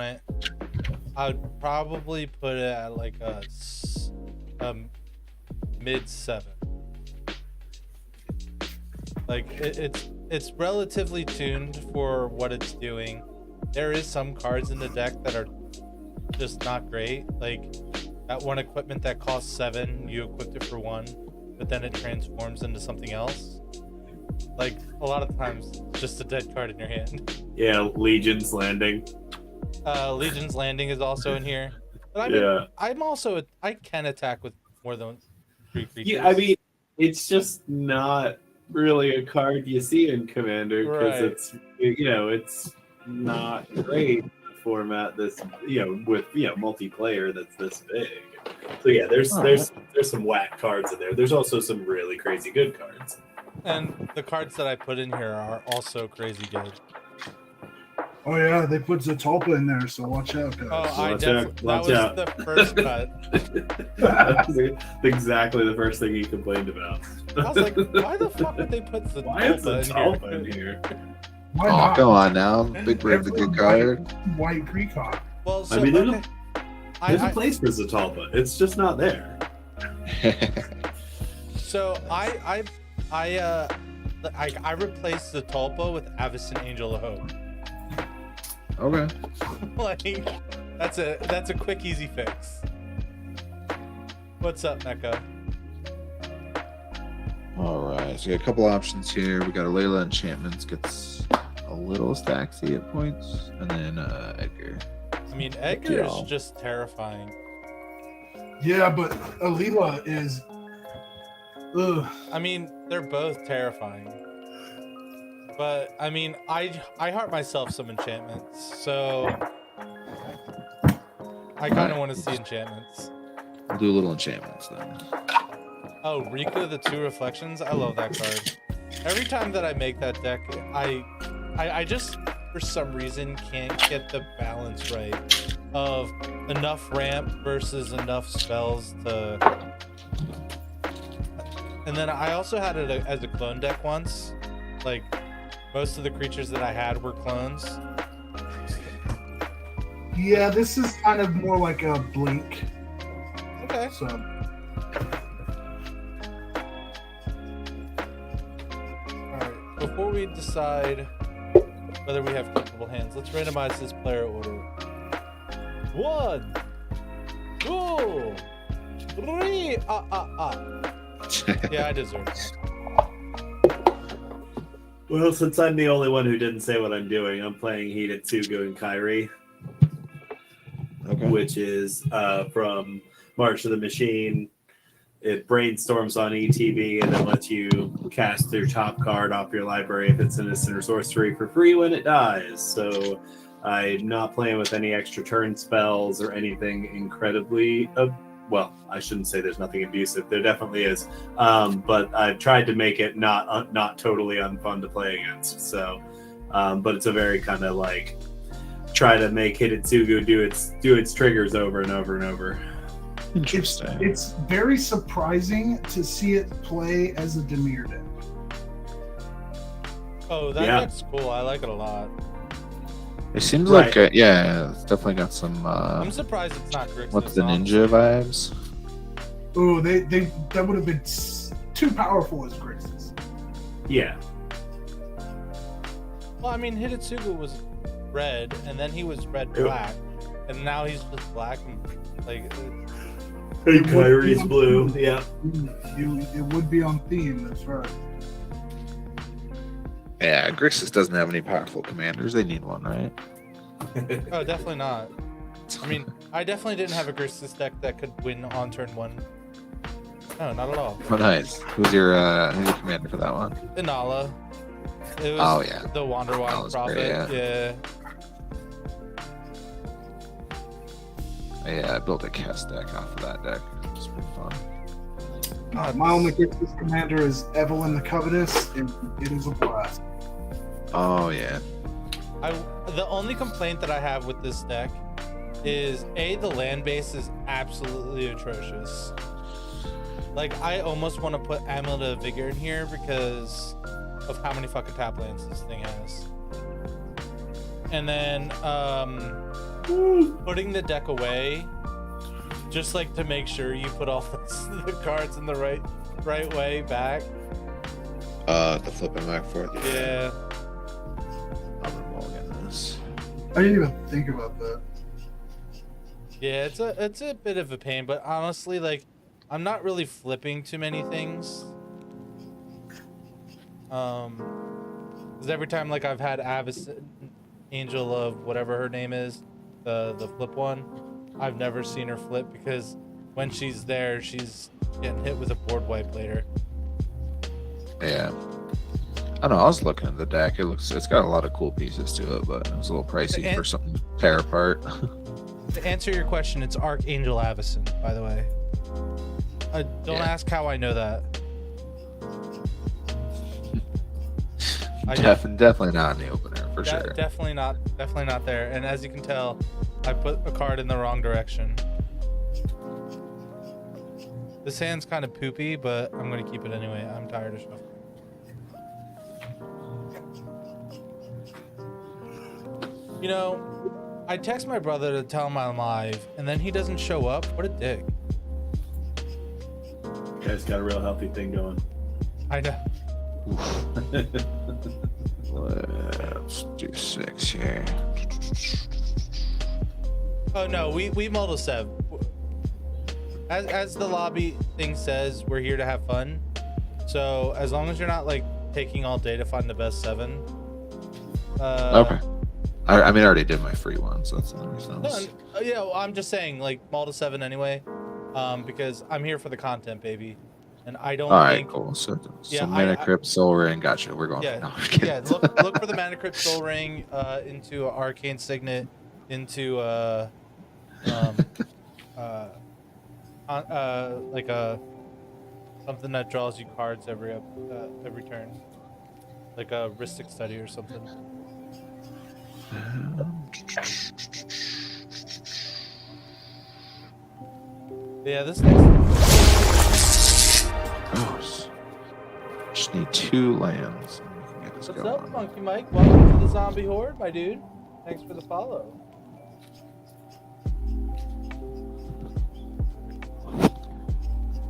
it, I would probably put it at like a mid 7. Like it's relatively tuned for what it's doing. There is some cards in the deck that are just not great. Like that one equipment that costs 7, you equipped it for 1, but then it transforms into something else. Like a lot of times, it's just a dead card in your hand. Yeah, Legion's Landing. Legion's Landing is also in here. But I mean, Yeah. I can attack with more than 3 creatures. Yeah, I mean, it's just not really a card you see in Commander because Right. it's not great in a format this with multiplayer that's this big. So yeah, there's some whack cards in there. There's also some really crazy good cards. And the cards that I put in here are also crazy good. Oh yeah, they put Zatalpa in there, so watch out, guys. Oh, that Watch was out. the first cut. That's exactly the first thing he complained about. I was like, why the fuck would they put the Why is the Zatalpa Talpa in here? Why Oh, not? come on now. Big Brave's a good card. White precog. Well, so, I mean, okay. there's a place for Zatalpa. It's just not there. So I replaced the Tulpa with Avacyn Angel of Hope. Okay. Like that's a quick, easy fix. What's up, Neko? Alright, so we got a couple options here. We got a Layla Enchantments, gets a little stacksy at points, and then Edgar. I mean, Edgar is Yeah. just terrifying. Yeah, but Alila is. Ugh. I mean, they're both terrifying. But I mean, I heart myself some enchantments, so I kind of want to see enchantments. We'll do a little enchantments then. Oh, Rika the 2 Reflections. I love that card. Every time that I make that deck, I just for some reason can't get the balance right of enough ramp versus enough spells to. And then I also had it as a clone deck once. Like most of the creatures that I had were clones. Yeah, this is kind of more like a blink. Okay. So Alright, before we decide whether we have capable hands, let's randomize this player order. 1, 2, 3. Yeah, I deserve that. Well, since I'm the only one who didn't say what I'm doing, I'm playing Hidetsugu and Kairi, Okay. which is from March of the Machine. It brainstorms on ETB and then lets you cast your top card off your library if it's an instant or sorcery for free when it dies. So I'm not playing with any extra turn spells or anything incredibly well, I shouldn't say there's nothing abusive. There definitely is, but I've tried to make it not totally unfun to play against. So, but it's a very kind of like try to make Hidetsugu do its triggers over and over and over. Interesting. it's very surprising to see it play as a Demir deck. Oh, that Yeah. deck's cool. I like it a lot. It seems Right. like, it's definitely got some, I'm surprised it's not Grixis. what's the honestly. ninja vibes? Oh, they that would have been too powerful as Grixis. Yeah, Well, I mean, Hidetsugu was red, and then he was red-black, and now he's just black and like. hey, Kairi's blue. Yeah, It would be on theme. That's right. Yeah, Grixis doesn't have any powerful commanders. They need one, right? Oh, definitely not. I mean, I definitely didn't have a Grixis deck that could win on turn 1. No, not at all. Oh, nice. Who's your commander for that one? Inala. It was Oh, yeah. the Wanderwine Inala's Prophet. great, Yeah. Yeah, I built a cast deck off of that deck. It's pretty fun. My only Grixis commander is Evelyn the Covetous, and it is a blast. Oh, yeah. The only complaint that I have with this deck is the land base is absolutely atrocious. Like, I almost want to put Amulet of Vigor in here because of how many fucking tap lands this thing has. And then putting the deck away, just like to make sure you put all the cards in the right way back. The flipping back forth. Yeah. I'm gonna mulligan this. I didn't even think about that. Yeah, it's a bit of a pain, but honestly, like, I'm not really flipping too many things. Because every time, like, I've had Avis, Angel of whatever her name is, the flip one, I've never seen her flip because when she's there, she's getting hit with a board wipe later. Yeah. I don't know. I was looking at the deck. It's got a lot of cool pieces to it, but it was a little pricey for something to tear apart. To answer your question, it's Archangel Avison, by the way. Don't ask how I know that. Definitely not in the opener for sure. Definitely not there. And as you can tell, I put a card in the wrong direction. This hand's kind of poopy, but I'm gonna keep it anyway. I'm tired of shuffling. You know, I text my brother to tell him I'm live, and then he doesn't show up. What a dick. You guys got a real healthy thing going. I know. Let's do 6 here. Oh no, we model Sev. As the lobby thing says, we're here to have fun. So as long as you're not like taking all day to find the best 7. Okay. I mean, I already did my free one, so that's the only reason. Yeah, well, I'm just saying, like, Malta 7 anyway, because I'm here for the content, baby. And I don't think... All right, cool. So Yeah, Mana Crypt, Soul Ring, gotcha. We're going. Yeah, No, I'm kidding. yeah. Look for the Mana Crypt Soul Ring, into Arcane Signet, into like a something that draws you cards every turn, like a Rhystic Study or something. Yeah, this next. Oh, just need 2 lands. And we can get this What's going. up, Monkey Mike? Welcome to the Zombie Horde, my dude. Thanks for the follow.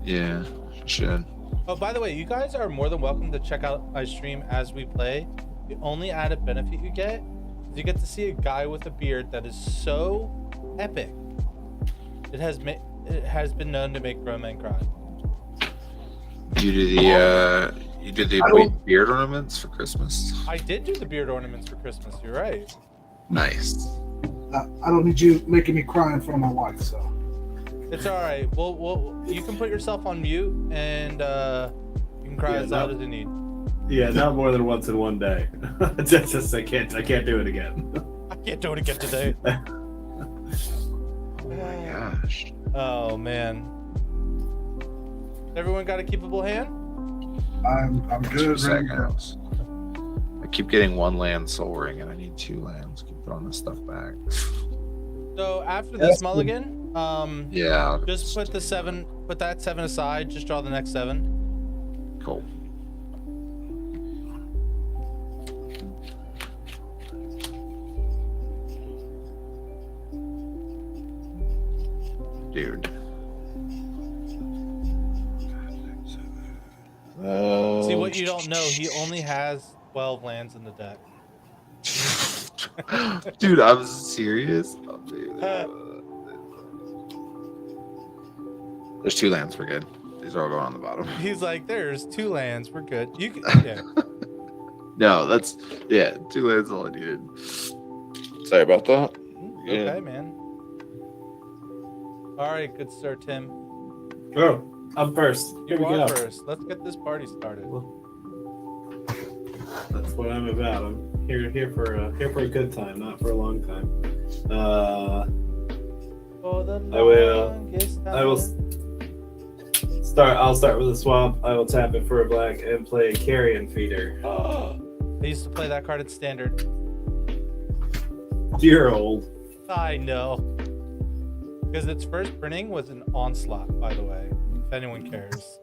Yeah, should. Oh, by the way, you guys are more than welcome to check out my stream as we play. The only added benefit you get is you get to see a guy with a beard that is so epic. It has been known to make grown men cry. You did the beard ornaments for Christmas. I did do the beard ornaments for Christmas. You're right. Nice. I don't need you making me cry in front of my wife, so. It's all right. Well, you can put yourself on mute and you can cry as loud as you need. Yeah, not more than once in one day. I can't do it again. I can't do it again today. Oh my gosh. Oh man. Everyone got a keepable hand? I'm good. Ready to go. I keep getting 1 land Soul Ring, and I need 2 lands. Keep throwing this stuff back. So after this mulligan, yeah. just put that 7 aside. Just draw the next 7. Cool. Dude. See, what you don't know, he only has 12 lands in the deck. Dude, I'm serious. Oh, dude. There's 2 lands. We're good. These are all going on the bottom. He's like, there's 2 lands. We're good. You can, yeah. No, 2 lands all I needed. Sorry about that. Okay, man. All right, good sir, Tim. Oh, I'm first. Here we You are go. first. Let's get this party started. That's what I'm about. I'm here for a good time, not for a long time. For the I will. longest I will time. I'll start with a swamp. I will tap it for a black and play Carrion Feeder. I used to play that card at Standard. You're old. I know. Because its first printing was an Onslaught, by the way, if anyone cares.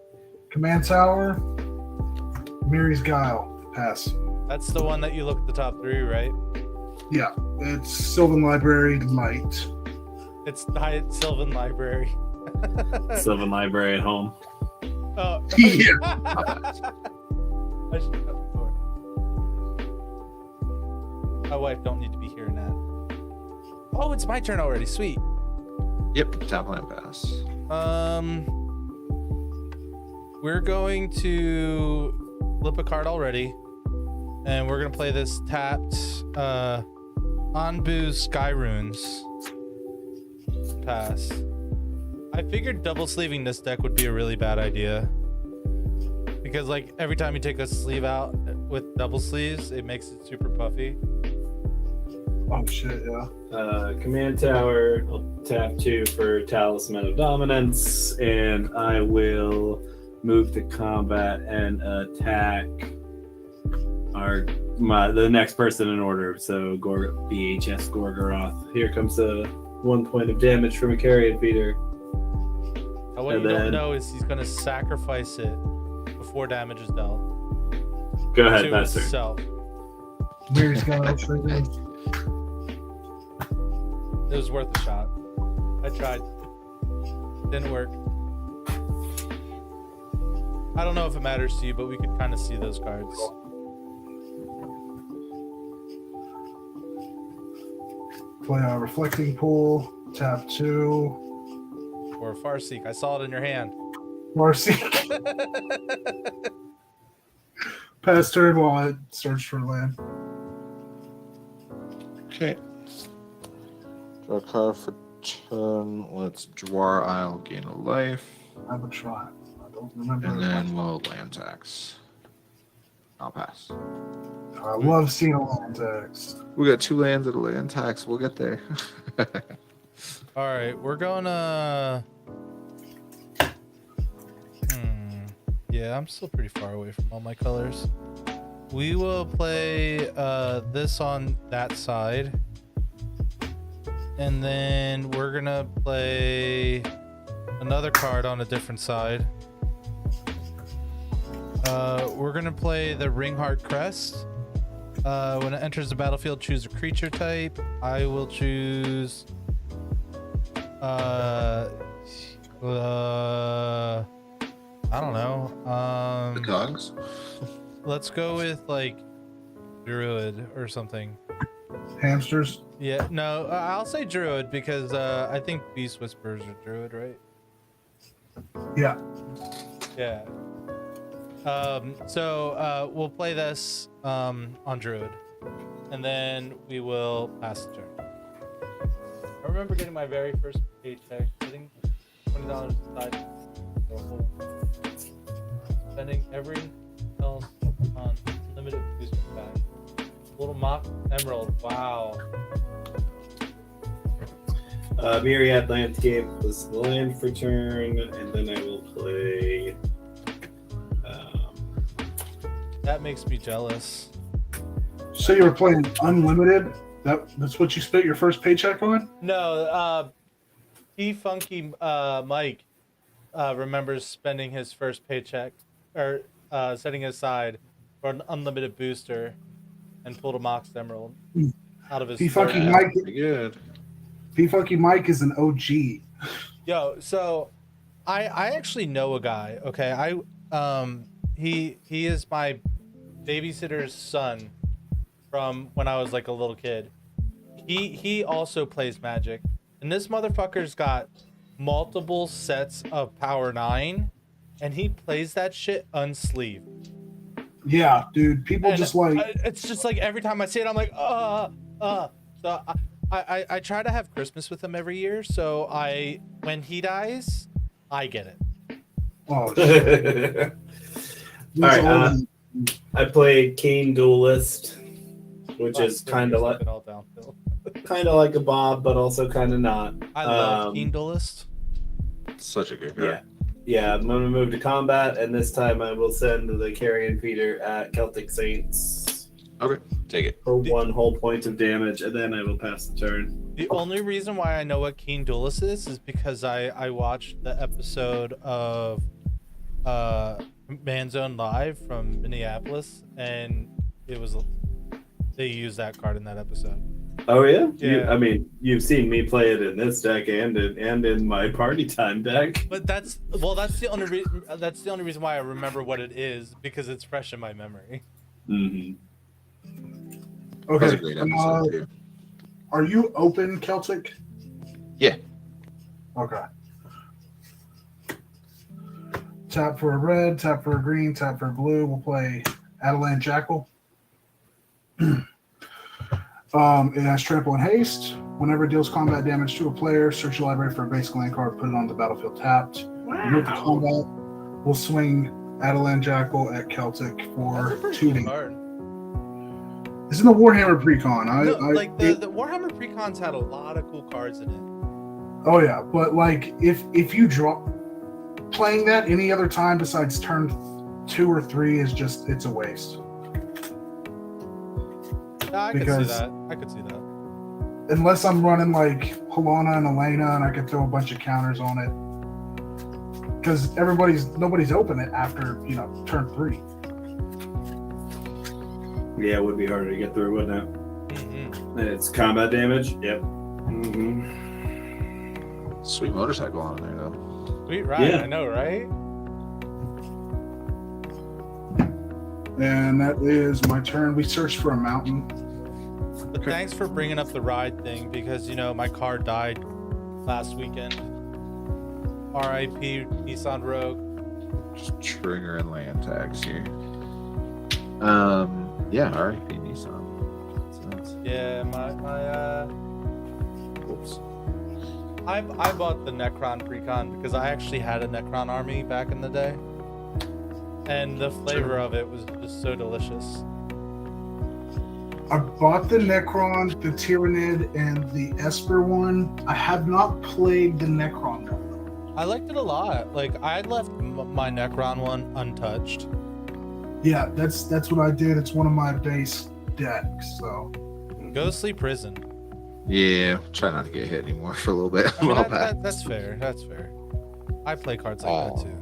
Command Tower, Mary's Guile, pass. That's the one that you look at the top 3, right? Yeah, it's Sylvan Library Light. It's Diet Sylvan Library. Sylvan Library at home. Oh. Yeah. I should shut the door. My wife don't need to be hearing that. Oh, it's my turn already. Sweet. Yep, tap land pass. We're going to flip a card already, and we're gonna play this tapped Anbu Sky Runes. Pass. I figured double sleeving this deck would be a really bad idea, because like every time you take a sleeve out with double sleeves, it makes it super puffy. Oh shit, yeah. Command Tower. I'll tap 2 for Talisman of Dominance, and I will move to combat and attack the next person in order. So BHS Gorgoroth. Here comes a 1 point of damage from a carrion feeder. And what you don't know is he's gonna sacrifice it before damage is dealt. Go ahead, To Master. itself. Mary's got it triggered. It was worth a shot. I tried. Didn't work. I don't know if it matters to you, but we could kind of see those cards. Play a Reflecting Pool. Tap 2. Or Farseek. I saw it in your hand. Marcy. Pass turn while I search for land. Okay. Draw a card for 10. Let's Dwar Isle gain a life. I have a try. I don't remember. And then we'll land tax. I'll pass. I love seeing a land tax. We got 2 lands at a land tax. We'll get there. All right, we're gonna. Yeah, I'm still pretty far away from all my colors. We will play this on that side, and then we're gonna play another card on a different side. We're gonna play the Ringheart Crest. When it enters the battlefield, choose a creature type. I will choose I don't know. The dogs? Let's go with like Druid or something. Hamsters. Yeah, no, I'll say Druid because I think Beast Whisperers are Druid, right? Yeah. Yeah. So we'll play this on Druid, and then we will pass the turn. I remember getting my very first paycheck, putting $20 aside for a whole, spending every else on unlimited booster pack. Little mock emerald, wow. Myriad Landscape was the land for turn, and then I will play. That makes me jealous. So you were playing unlimited? That's what you spent your first paycheck on? No, Funky Mike remembers spending his first paycheck or setting aside for an unlimited booster and pulled a Mox Emerald out of his. Funky Mike. Pretty good. Funky Mike is an OG. Yo, so I actually know a guy. Okay, he is my babysitter's son from when I was like a little kid. He also plays Magic, and this motherfucker's got multiple sets of Power 9, and he plays that shit unsleeved. Yeah, dude. People And just like it's just like every time I see it, I'm like, So I try to have Christmas with him every year. So when he dies, I get it. oh shit. All right, I play Kane Duelist, which is kind of like all downhill. a Bob, but also kind of not. I love Keen Duelist. Such a good card. Yeah, I'm gonna move to combat, and this time I will send the Carrion Feeder at Celtic Saints Okay, take it. for 1 whole point of damage, and then I will pass the turn. The only reason why I know what Keen Duelist is because I watched the episode of Manzone Live from Minneapolis, and they used that card in that episode. Oh yeah? Yeah. I mean, you've seen me play it in this deck and in my party time deck. But that's the only reason why I remember what it is, because it's fresh in my memory. Mm-hmm. That was Okay. a great episode too. Are you open, Celtic? Yeah. Okay. Tap for a red, tap for a green, tap for a blue. We'll play Adelan Jackal. It has trample and haste. Whenever it deals combat damage to a player, search your library for a basic land card, put it on the battlefield tapped. Remove the combat. We'll swing Adelan Jackal at Celtic for 2 card. It's in the Warhammer Precon. The Warhammer Precons had a lot of cool cards in it. Oh yeah, but like if you draw playing that any other time besides turn 2 or 3 is just it's a waste. Yeah, I could see that. I could see that. Unless I'm running like Helena and Elena and I could throw a bunch of counters on it. Because nobody's open it after, turn 3. Yeah, it would be harder to get through, wouldn't it? Mm-hmm. And it's combat damage. Yep. Mm-hmm. Sweet motorcycle on there though. Sweet ride, Yeah. I know, right? And that is my turn. We searched for a mountain. But thanks for bringing up the ride thing, because my car died last weekend. R.I.P. Nissan Rogue. Just triggering land tags here. Yeah, R.I.P. Nissan. Makes sense. Yeah, my Whoops. I bought the Necron Precon because I actually had a Necron army back in the day, and the flavor of it was just so delicious. I bought the Necron, the Tyrannid, and the Esper one. I have not played the Necron one. I liked it a lot. Like, I left my Necron one untouched. Yeah, that's what I did. It's one of my base decks. So Ghostly Prison. Yeah, try not to get hit anymore for a little bit. I mean, Well, back. that's fair. That's fair. I play cards like that too.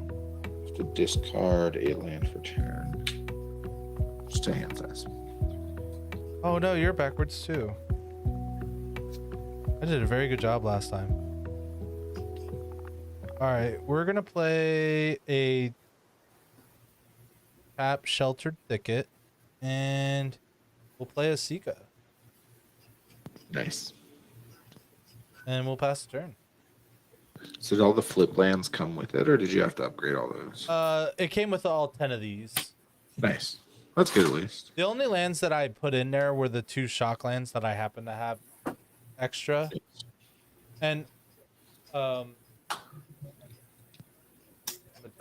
To discard a land for turn. Just a hand size. Oh no, you're backwards too. I did a very good job last time. All right, we're gonna play a tap Sheltered Thicket, and we'll play a Sika, Nice. and we'll pass the turn. So did all the flip lands come with it, or did you have to upgrade all those? It came with all 10 of these. Nice. That's good at least. The only lands that I put in there were the 2 shock lands that I happen to have extra. And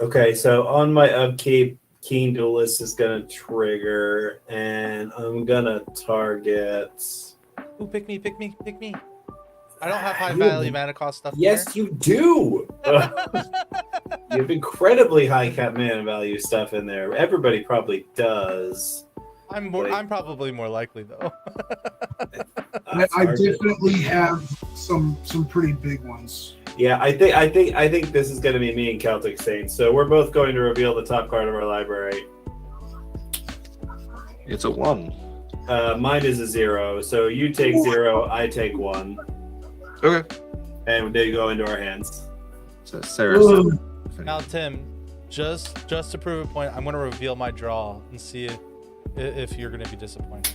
Okay, so on my upkeep, Keen Duelist is gonna trigger, and I'm gonna target. ooh, pick me. I don't have high value mana cost stuff. Yes, you do. You have incredibly high cap mana value stuff in there. Everybody probably does. I'm probably more likely though. I definitely have some pretty big ones. Yeah, I think this is going to be me and Celtic Saints. So we're both going to reveal the top card of our library. It's a 1. Mine is a 0. So you take 0, I take 1, Okay. and they go into our hands. So Sarah. Now, Tim, just to prove a point, I'm going to reveal my draw and see if you're going to be disappointed.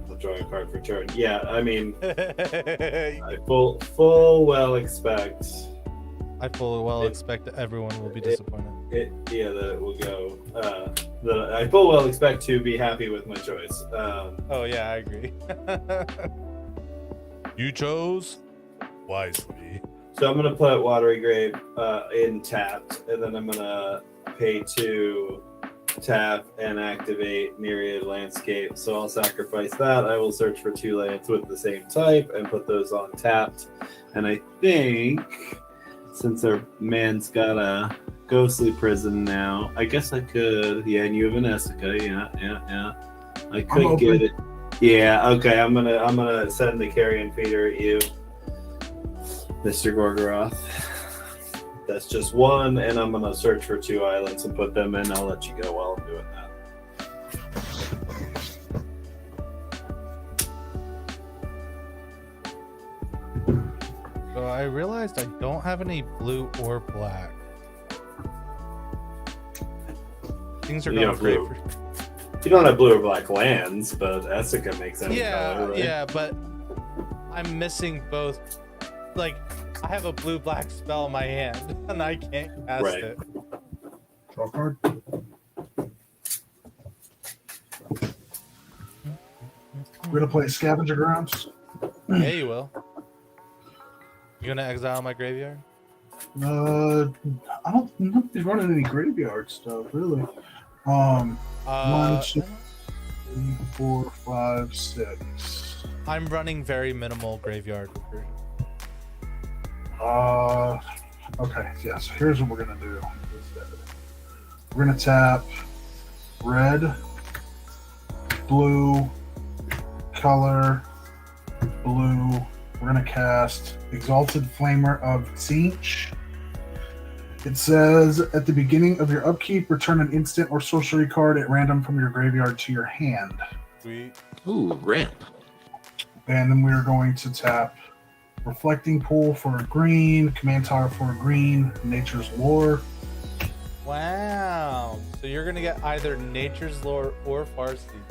I'll draw a card for turn. Yeah, I mean, I full well expect. I fully well expect that everyone will be disappointed. That it will go. I full well expect to be happy with my choice. Oh yeah, I agree. You chose wisely. So I'm gonna put Watery Grave in tapped, and then I'm gonna pay 2, tap, and activate Myriad Landscape. So I'll sacrifice that. I will search for 2 lands with the same type and put those on tapped. And I think since our man's got a Ghostly Prison now, I guess I could. Yeah, and you have an Essica. Yeah. I could get it. Yeah. Okay. I'm gonna send the Carrion Feeder at you, Mr. Gorgoroth. That's just 1, and I'm gonna search for 2 islands and put them in. I'll let you go while I'm doing that. So I realized I don't have any blue or black. Things are You going have great. blue. You don't have blue or black lands, but Essica makes any color, right? Yeah, but I'm missing both. Like, I have a blue-black spell in my hand, and I can't cast Right. it. Draw a card. We're gonna play Scavenger Grounds. Yeah, you will. You gonna exile my graveyard? I don't know if he's running any graveyard stuff, really. 1, 2, 3, 4, 5, 6. I'm running very minimal graveyard. Okay, yeah, so here's what we're gonna do. We're gonna tap red, blue, color, blue. We're gonna cast Exalted Flamer of Tzeentch. It says at the beginning of your upkeep, return an instant or sorcery card at random from your graveyard to your hand. Sweet. Ooh, ramp. And then we're going to tap Reflecting Pool for a green, Command Tower for a green, Nature's Lore. Wow. So you're gonna get either Nature's Lore or Farseed.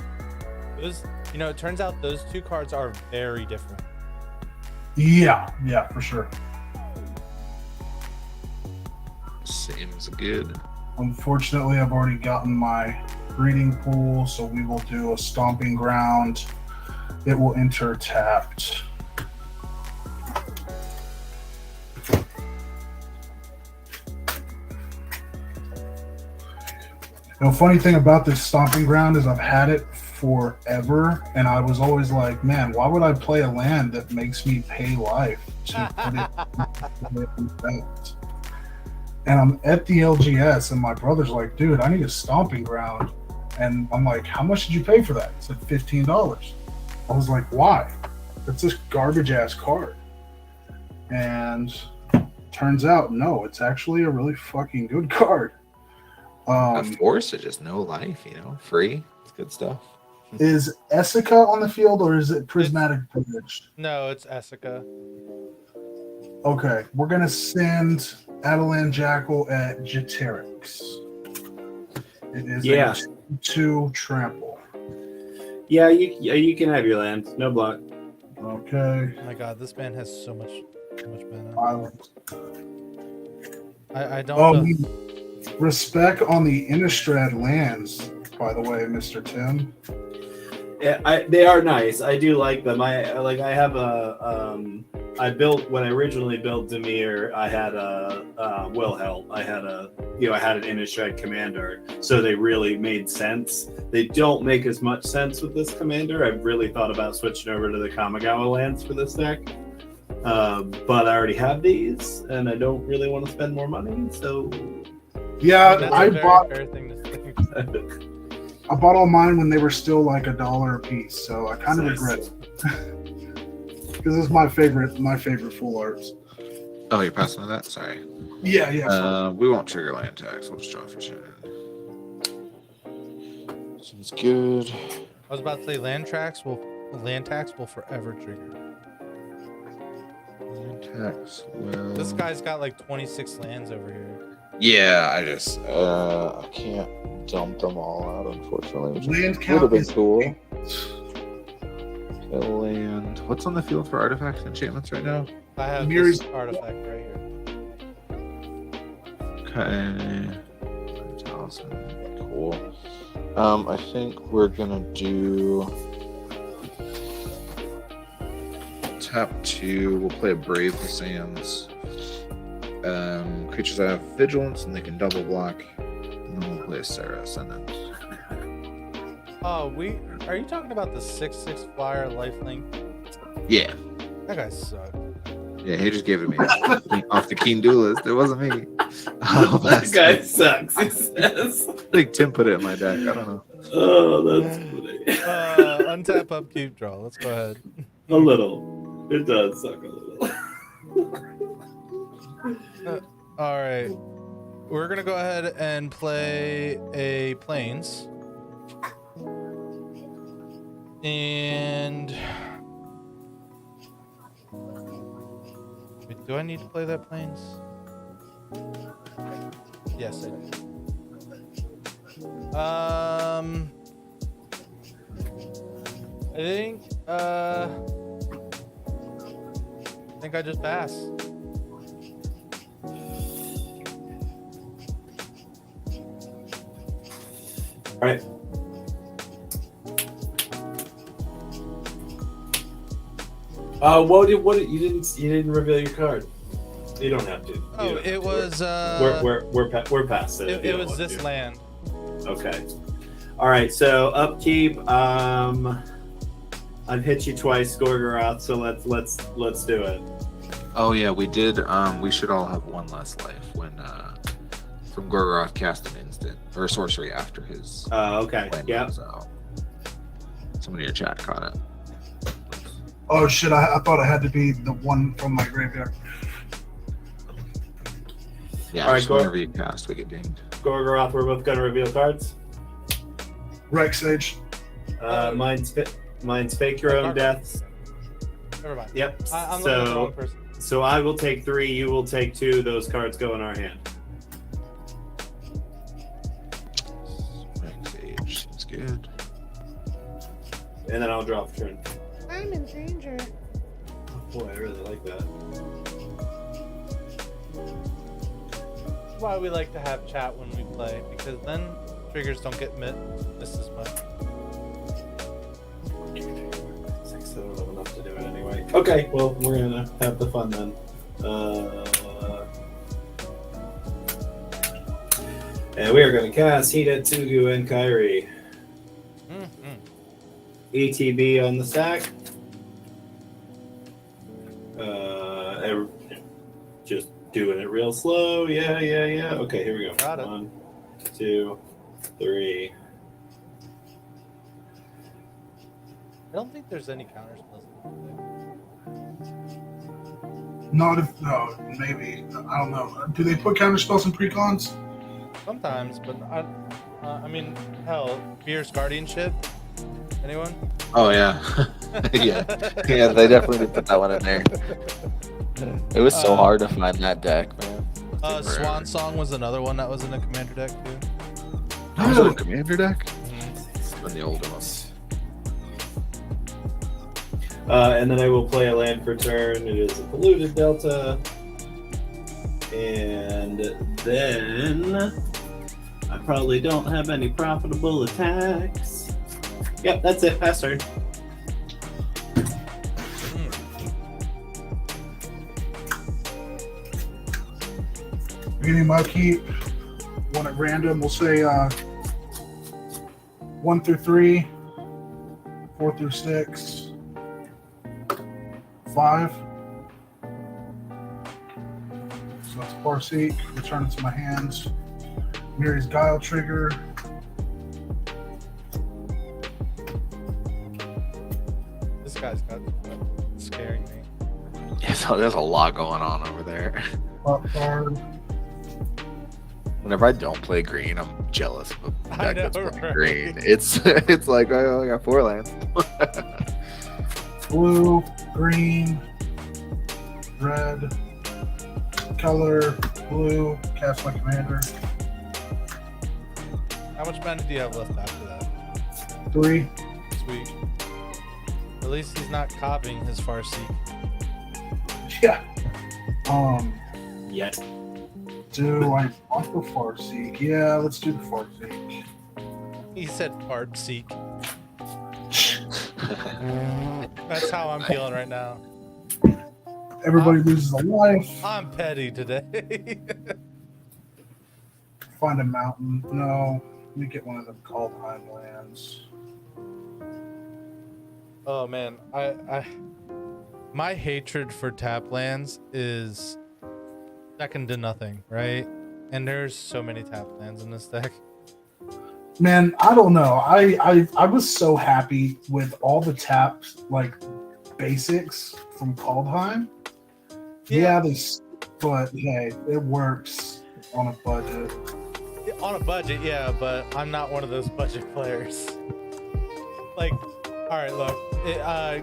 Those, it turns out those two cards are very different. Yeah, for sure. Seems good. Unfortunately, I've already gotten my breeding pool, so we will do a Stomping Ground. It will enter tapped. Funny thing about this Stomping Ground is I've had it forever, and I was always like, man, why would I play a land that makes me pay life to put it in effect? And I'm at the LGS, and my brother's like, dude, I need a Stomping Ground. And I'm like, how much did you pay for that? He said $15. I was like, why? It's this garbage ass card. And turns out, no, it's actually a really fucking good card. A force is just no life, free. It's good stuff. Is Essica on the field, or is it Prismatic Bridge? No, it's Essica. Okay, we're gonna send Adelan Jackal at Jeterix. It is a 2 trample. Yeah, you can have your land. No block. Okay. Oh my god, this man has so much mana. Island. I don't know. Respect on the Innistrad lands, by the way, Mr. Tim. Yeah, they are nice. I do like them. I have I built when I originally built Dimir. I had a Wilhelm. I had an Innistrad commander, so they really made sense. They don't make as much sense with this commander. I've really thought about switching over to the Kamigawa lands for this deck, but I already have these, and I don't really want to spend more money. So yeah, I bought. Fair thing to think. I bought all mine when they were still like $1 a piece, so I kind of regret it. Because it's my favorite full arts. Oh, you're passing on that? Sorry. Yeah. We won't trigger land tax. We'll just draw for sure. Seems good. I was about to say land tax will forever trigger. Land tax. Well, This guy's got like 26 lands over here. yeah, I can't dump them all out, unfortunately. Land Would have count been is cool. Land. What's on the field for artifacts and enchantments right now? I have Mirrors- this artifact right here. Okay. 5,000. Cool. I think we're gonna do tap 2. We'll play a Brave the Sands. Creatures that have vigilance and they can double block. And then we'll play a Sarah Ascendant. Oh, are you talking about the 6/6 flyer lifelink? Yeah. That guy sucked. Yeah, he just gave it to me off the Keen Duelist. It wasn't me. Oh, that guy sucks. He says. I think Tim put it in my deck. I don't know. Oh, that's funny. Untap, upkeep, draw. Let's go ahead. A little. It does suck a little. All right. We're going to go ahead and play a Plains. And Wait, do I need to play that planes? Yes, I do. I think I just pass. All right. What you didn't reveal your card. You don't have to. You Oh, don't have it to. was We're past it. if you it don't was want this to. land. Okay. All right. So upkeep. I've hit you twice, Gorgoroth. So let's do it. Oh yeah, we did. We should all have one less life when from Gorgoroth cast an instant or a sorcery after his. Okay. land Yeah. goes out. Somebody in chat caught it. Oh shit! I thought it had to be the one from my graveyard. Yeah, All right, just whenever you cast, we get dinged. Gorgoroth, we're both gonna reveal cards. Right, Sage. Mine's fake your own deaths. Never mind. Yep. I'm looking at the wrong person. So I will take 3. You will take 2. Those cards go in our hand. Rank Sage seems good. And then I'll draw for turn. I'm in danger. Oh, boy, I really like that. That's why we like to have chat when we play, because then triggers don't get missed as much. 6, I don't have enough to do it anyway. Okay, well, we're gonna have the fun then. And we are gonna cast Hidatsugu and Kairi. Mm-hmm. ETB on the stack. Just doing it real slow. Yeah. Okay, here we go. Got it. 1, 2, 3. I don't think there's any counter spells. Not if no, maybe I don't know. Do they put counter spells in precons? Sometimes, but I mean, hell, Fierce Guardianship. Anyone? Oh yeah, yeah. They definitely did put that one in there. It was so hard to find that deck, man. Took forever. Swan Song was another one that was in a commander deck too. That was in a commander deck. Mm-hmm. From the older ones. And then I will play a land for turn. It is a polluted delta. And then I probably don't have any profitable attacks. Yep, that's it. Pass turn. Beginning my keep. One at random. We'll say 1 through 3, 4 through 6, 5. So that's Farseek. Return it to my hands. Mary's Guile trigger. This guy's got scaring me. Yeah, so there's a lot going on over there. Up card. Whenever I don't play green, I'm jealous of a I deck know, that's playing right? green. It's like I only got 4 lands. Blue, green, red, color, blue, cast my commander. How much mana do you have left after that? 3. Sweet. At least he's not copying his Farseek. Yeah. Yet. Do I want the Farseek? Yeah, let's do the Farseek. He said Farseek. That's how I'm feeling right now. Everybody loses a life. I'm petty today. Find a mountain. No. Let me get one of them Kaldheim lands. Oh man, I my hatred for tap lands is second to nothing, right? And there's so many tap lands in this deck. Man, I don't know. I was so happy with all the tap like basics from Kaldheim. Yeah, but hey, it works on a budget. On a budget, yeah, but I'm not one of those budget players. Like, all right, look,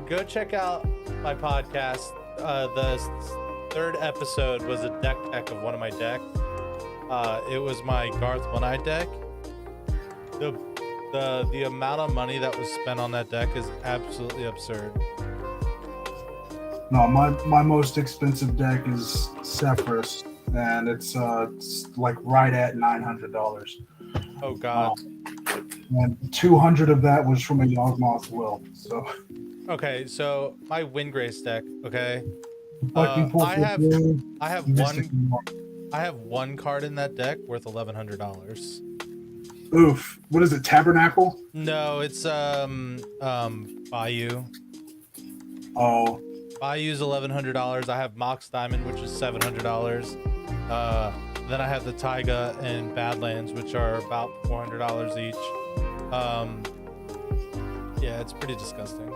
go check out my podcast, the third episode was a deck tech of one of my decks. It was my Garth One-Eye deck. The amount of money that was spent on that deck is absolutely absurd. No, my most expensive deck is Sephiroth, and it's like right at $900. Oh god. And 200 of that was from a Yawgmoth Will. So Okay, so my Windgrace deck. Okay, like you pull I have Mystic War. I have one card in that deck worth $1,100. Oof. What is it? Tabernacle? No, it's Bayou. Oh, Bayou's $1,100. I have Mox Diamond, which is $700. Then I have the Taiga and Badlands, which are about $400 each. Yeah, it's pretty disgusting.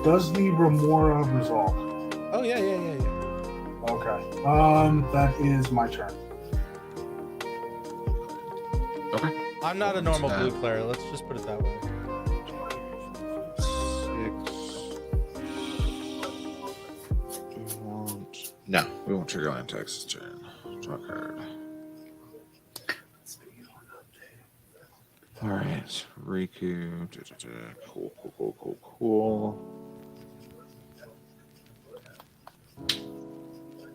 does the Remora resolve? Oh yeah. Okay. That is my turn. Okay. I'm not a normal blue player. Let's just put it that way. 6. No, we won't trigger land Texas turn. Draw a card. All right, Riku. Cool.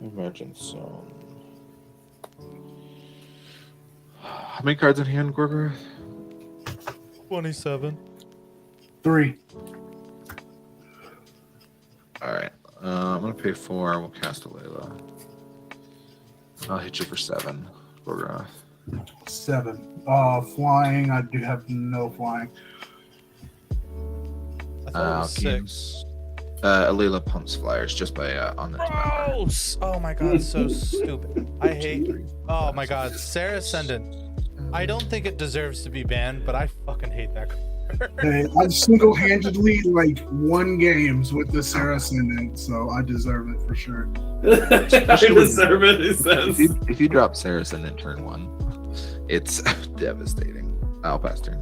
Emergence Zone. How many cards in hand, Gorgoroth? 27. 3. All right, I'm gonna pay 4. We'll cast a Layla. I'll hit you for 7, Gorgoroth. 7. Flying. I do have no flying. I thought it was 6. Games. Alayla pumps flyers just by on the tower. Gross! Oh my god, so stupid. I hate. Oh my god, Sarah Ascendant. I don't think it deserves to be banned, but I fucking hate that card. Hey, I've single-handedly won games with the Sarah Ascendant, so I deserve it for sure. I deserve it, it says. If you drop Saracen in turn 1, it's devastating. I'll pass turn.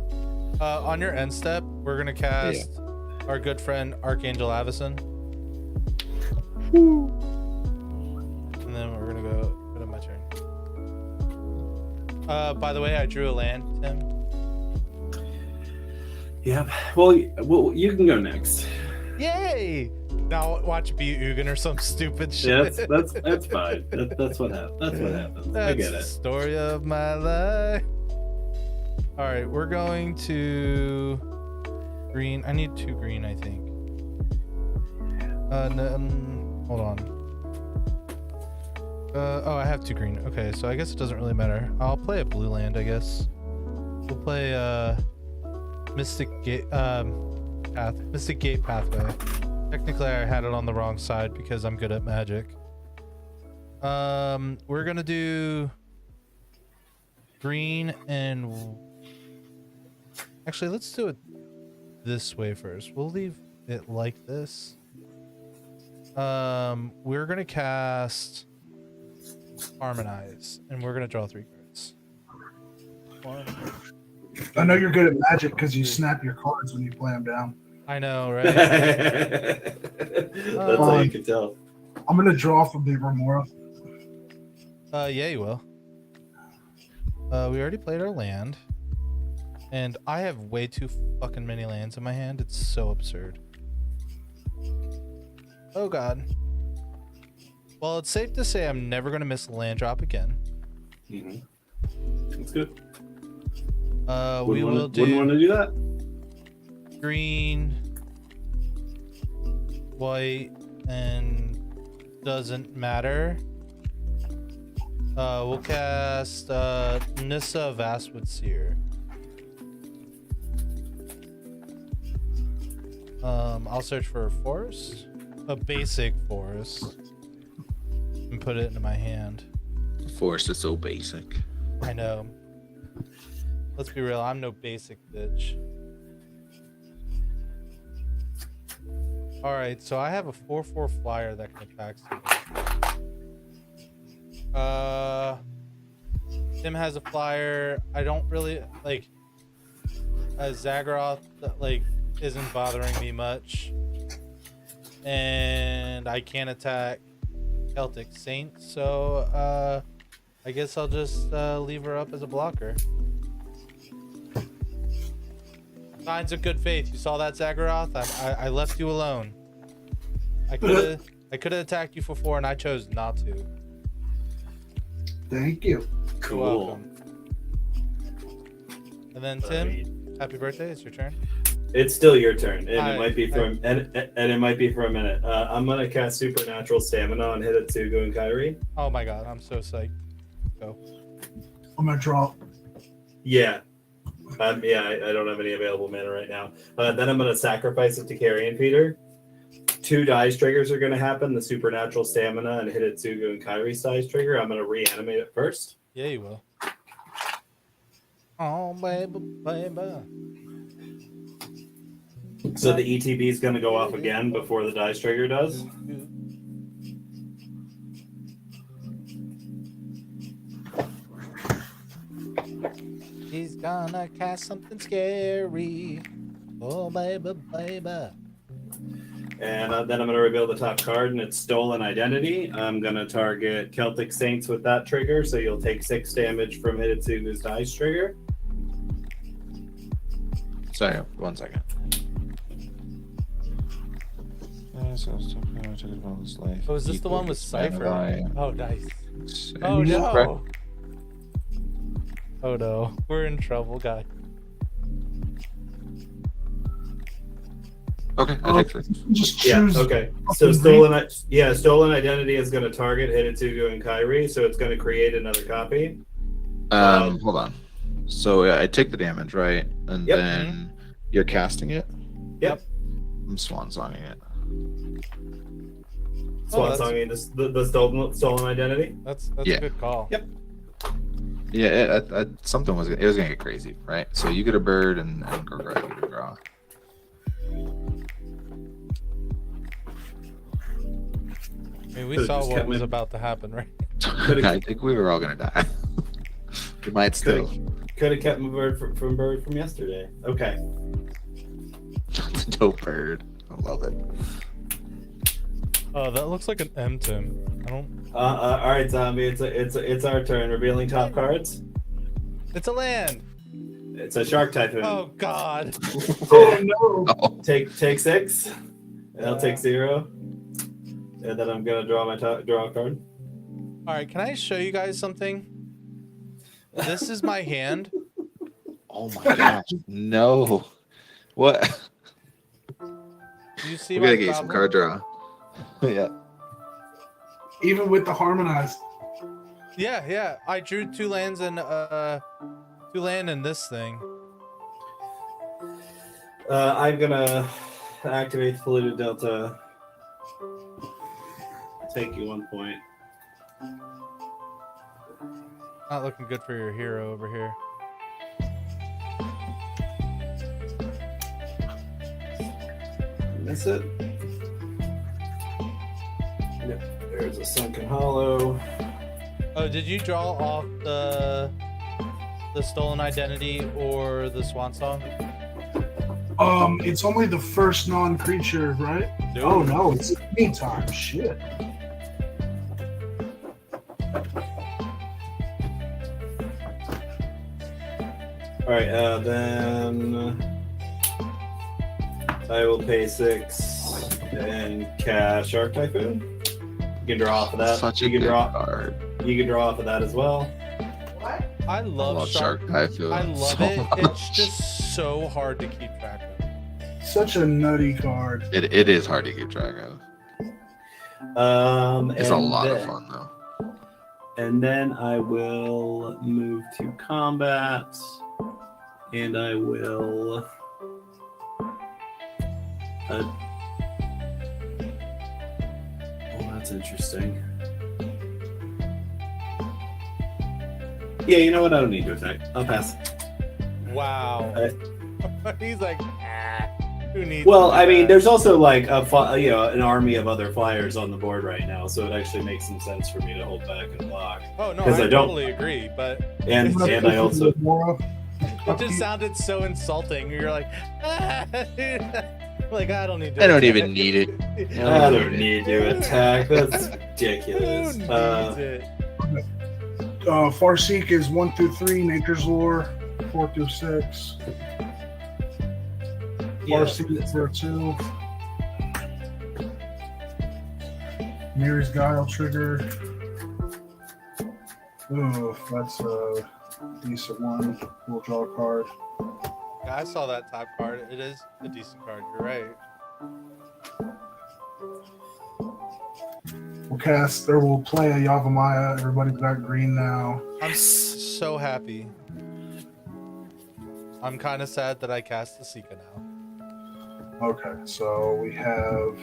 On your end step, we're gonna cast our good friend Archangel Avison. And then we're gonna go to my turn. By the way, I drew a land, Tim. Yeah. Well, you can go next. Yay! Now watch it be Ugin or some stupid shit. Yeah, that's fine. That's what happens. That's what happens. That's I get the it. story of my life. All right, we're going to green. I need 2 green, I think. Hold on. Oh, I have 2 green. Okay, so I guess it doesn't really matter. I'll play a blue land, I guess. We'll play Mystic Gate Mystic Gate Pathway. Technically, I had it on the wrong side because I'm good at magic. We're gonna do green and actually, let's do it this way first. We'll leave it like this. We're gonna cast Harmonize, and we're gonna draw 3 cards. 1. I know you're good at Magic because you snap your cards when you play them down. I know, right? That's how you can tell. I'm gonna draw from the Remora. Yeah, you will. We already played our land, and I have way too fucking many lands in my hand. It's so absurd. Oh god. Well, it's safe to say I'm never gonna miss a land drop again. Mm-hmm. That's good. We will do. Wouldn't want to do that. Green, white, and doesn't matter. We'll cast Nissa Vastwood Seer. I'll search for a forest, a basic forest, and put it into my hand. The forest is so basic. I know. Let's be real, I'm no basic bitch. Alright, so I have a 4/4 flyer that can attack something. Tim has a flyer. I don't really like Zagoroth isn't bothering me much. And I can't attack Celtic Saint, so I guess I'll just leave her up as a blocker. Signs of good faith. You saw that, Zagoroth? I left you alone. I could have attacked you for 4, and I chose not to. Thank you. You're Cool. welcome. And then Tim, happy birthday! It's your turn. It's still your turn, and it might be for a minute. I'm gonna cast Supernatural Stamina on Hidetsugu and Kairi. Oh my god, I'm so psyched. Go. I'm gonna draw. Yeah. I don't have any available mana right now. Then I'm gonna sacrifice it to Carrion Feeder. 2 dice triggers are gonna happen: the Supernatural Stamina and Hidetsugu and Kairi's dice trigger. I'm gonna reanimate it first. Yeah, you will. Oh baby, baby. So the ETB is gonna go off again before the dice trigger does. He's gonna cast something scary. Oh baby, baby. And then I'm going to reveal the top card, and it's Stolen Identity. I'm going to target Celtic Saints with that trigger, so you'll take 6 damage from Hidetsugu's dice trigger. Sorry, 1 second. Oh, is this the one with Cypher? Oh, nice. Oh Oh no! Oh no, we're in trouble, guys. Okay, I take 3. Just Yeah, choose. okay. So Stolen Identity is going to target Hidetsugu and Kairi, so it's going to create another copy. Hold on. So I take the damage, right? And Yep. then you're casting it? Yep. I'm swan songing it. Swan that's- Songing the Stolen Identity. That's Yeah. a good call. Yep. Yeah, something was gonna get crazy, right? So you get a bird and Gorgora get a draw. I mean, we Could've saw just what kept was me- about to happen, right? I think we were all gonna die. We might still. Could have kept my bird from yesterday. Okay. It's a dope bird. I love it. Oh, that looks like an M Tim. I don't. All right, zombie. It's our turn. Revealing top cards. It's a land. It's a Shark Typhoon. Oh God. Oh no! Oh, Take 6. And I'll take 0. And then I'm gonna draw draw a card. All right, can I show you guys something? This is my hand. oh my gosh. No. What? Do you see We my gotta get you some problem? card draw. Yeah. Even with the harmonized. Yeah. I drew 2 lands and 2 land in this thing. I'm gonna activate Polluted Delta. Take you 1 point. Not looking good for your hero over here. Miss it. Yep. There's a Sunken Hollow. Oh, did you draw off the Stolen Identity or the Swan Song? It's only the first non-creature, right? Oh no, it's anytime. Shit. All right. Then I will pay 6 and cast Shark Typhoon. You can draw off of that. Such a you can good draw. card. You can draw off of that as well. I love Shark. Typhoon. I love so it. much. It's just so hard to keep track of. Such a nutty card. It is hard to keep track of. It's a lot of fun though. And then I will move to combat, and I will. Oh, that's interesting. Yeah, you know what? I don't need to attack. I'll pass. Wow. He's like, who needs? Well, to do I mean, that? there's also like an army of other flyers on the board right now, so it actually makes some sense for me to hold back and block. Oh no, 'cause I I don't- totally agree, but And I also it just sounded so insulting. You're like, like I don't need to. I don't attack. even need it. I don't need to attack. That's ridiculous. Who needs it? Farseek is 1 through 3. Nature's Lore 4 through 6. Farseek for 2. Mirror's Guile trigger. Ooh, that's a decent one. We'll draw a card. Yeah, I saw that top card. It is a decent card. You're right. We'll cast, or we'll play a Yavimaya. Everybody's got green now. I'm so happy. I'm kind of sad that I cast the Sika now. Okay, so we have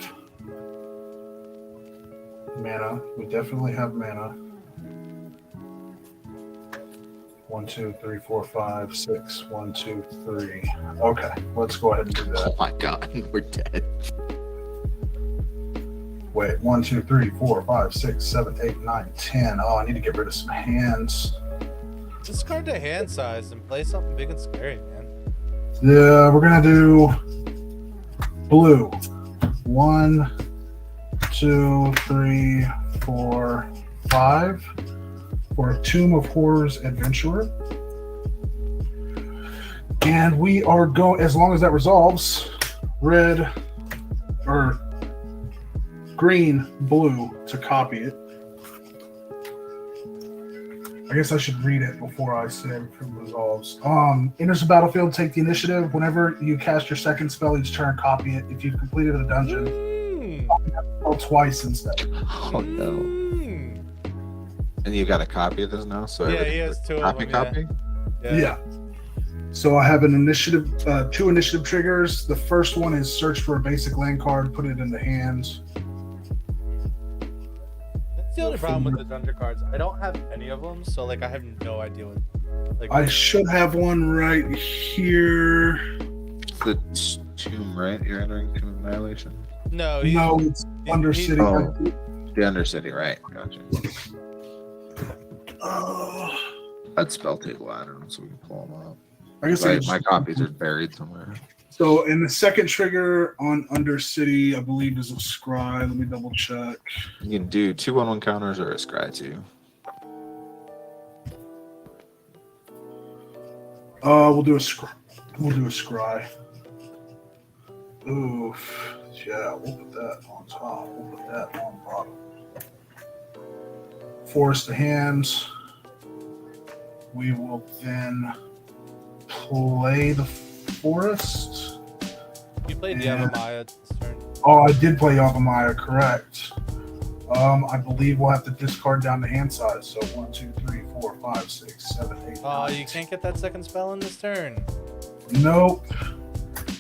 mana. We definitely have mana. 1, 2, 3, 4, 5, 6. 1, 2, 3. Okay, let's go ahead and do that. Oh my god, we're dead. Wait, 1, 2, 3, 4, 5, 6, 7, 8, 9, 10. Oh, I need to get rid of some hands. Discard the hand size and play something big and scary, man. Yeah, we're gonna do blue. 1, 2, 3, 4, 5 for a Tomb of Horrors Adventurer. And we are going, as long as that resolves, red or green, blue to copy it. I guess I should read it before I say if it resolves. Enters the battlefield, take the initiative. Whenever you cast your second spell each turn, copy it. If you've completed a dungeon, copy that spell twice instead. Oh no. And you got a copy of this now? So Yeah, he has 2 of them. copy? Yeah. So I have an initiative, 2 initiative triggers. The first one is search for a basic land card, put it in the hands. That's the only problem with the dungeon cards. I don't have any of them, so like I have no idea what. Like, I should have one right here. It's the tomb, right? You're entering Tomb of Annihilation? no, No, it's Undercity. Oh. The Undercity, right? Gotcha. I'd spell table add them so we can pull them up. I guess I My copies are buried somewhere. So, in the second trigger on Undercity, I believe is a scry. Let me double check. You can do 2/1/1 counters or a scry 2. We'll do a scry. We'll do a scry. Oof. Yeah, we'll put that on top. We'll put that on bottom. Force the hands. We will then play the forest. you played the Yeah. Yavimaya this turn. Oh, I did play Yavimaya, correct. I believe we'll have to discard down the hand size. So 1, 2, 3, 4, 5, 6, 7, 8. Oh, 9, you 10. can't get that second spell in this turn. Nope.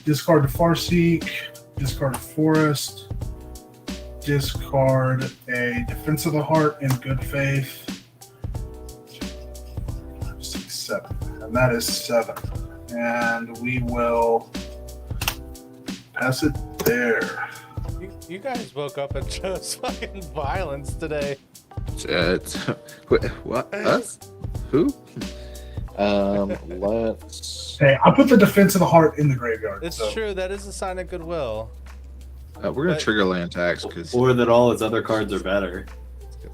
Discard the Farseek. Discard a forest. Discard a Defense of the Heart in Good Faith. 6, 7. And that is 7. And we will pass it there. You guys woke up and chose fucking violence today. It's what? Us? Who? Let's. Hey, I put the Defense of the Heart in the graveyard. It's so. true. That is a sign of goodwill. We're gonna But- trigger land tax because Or that all his other cards are better.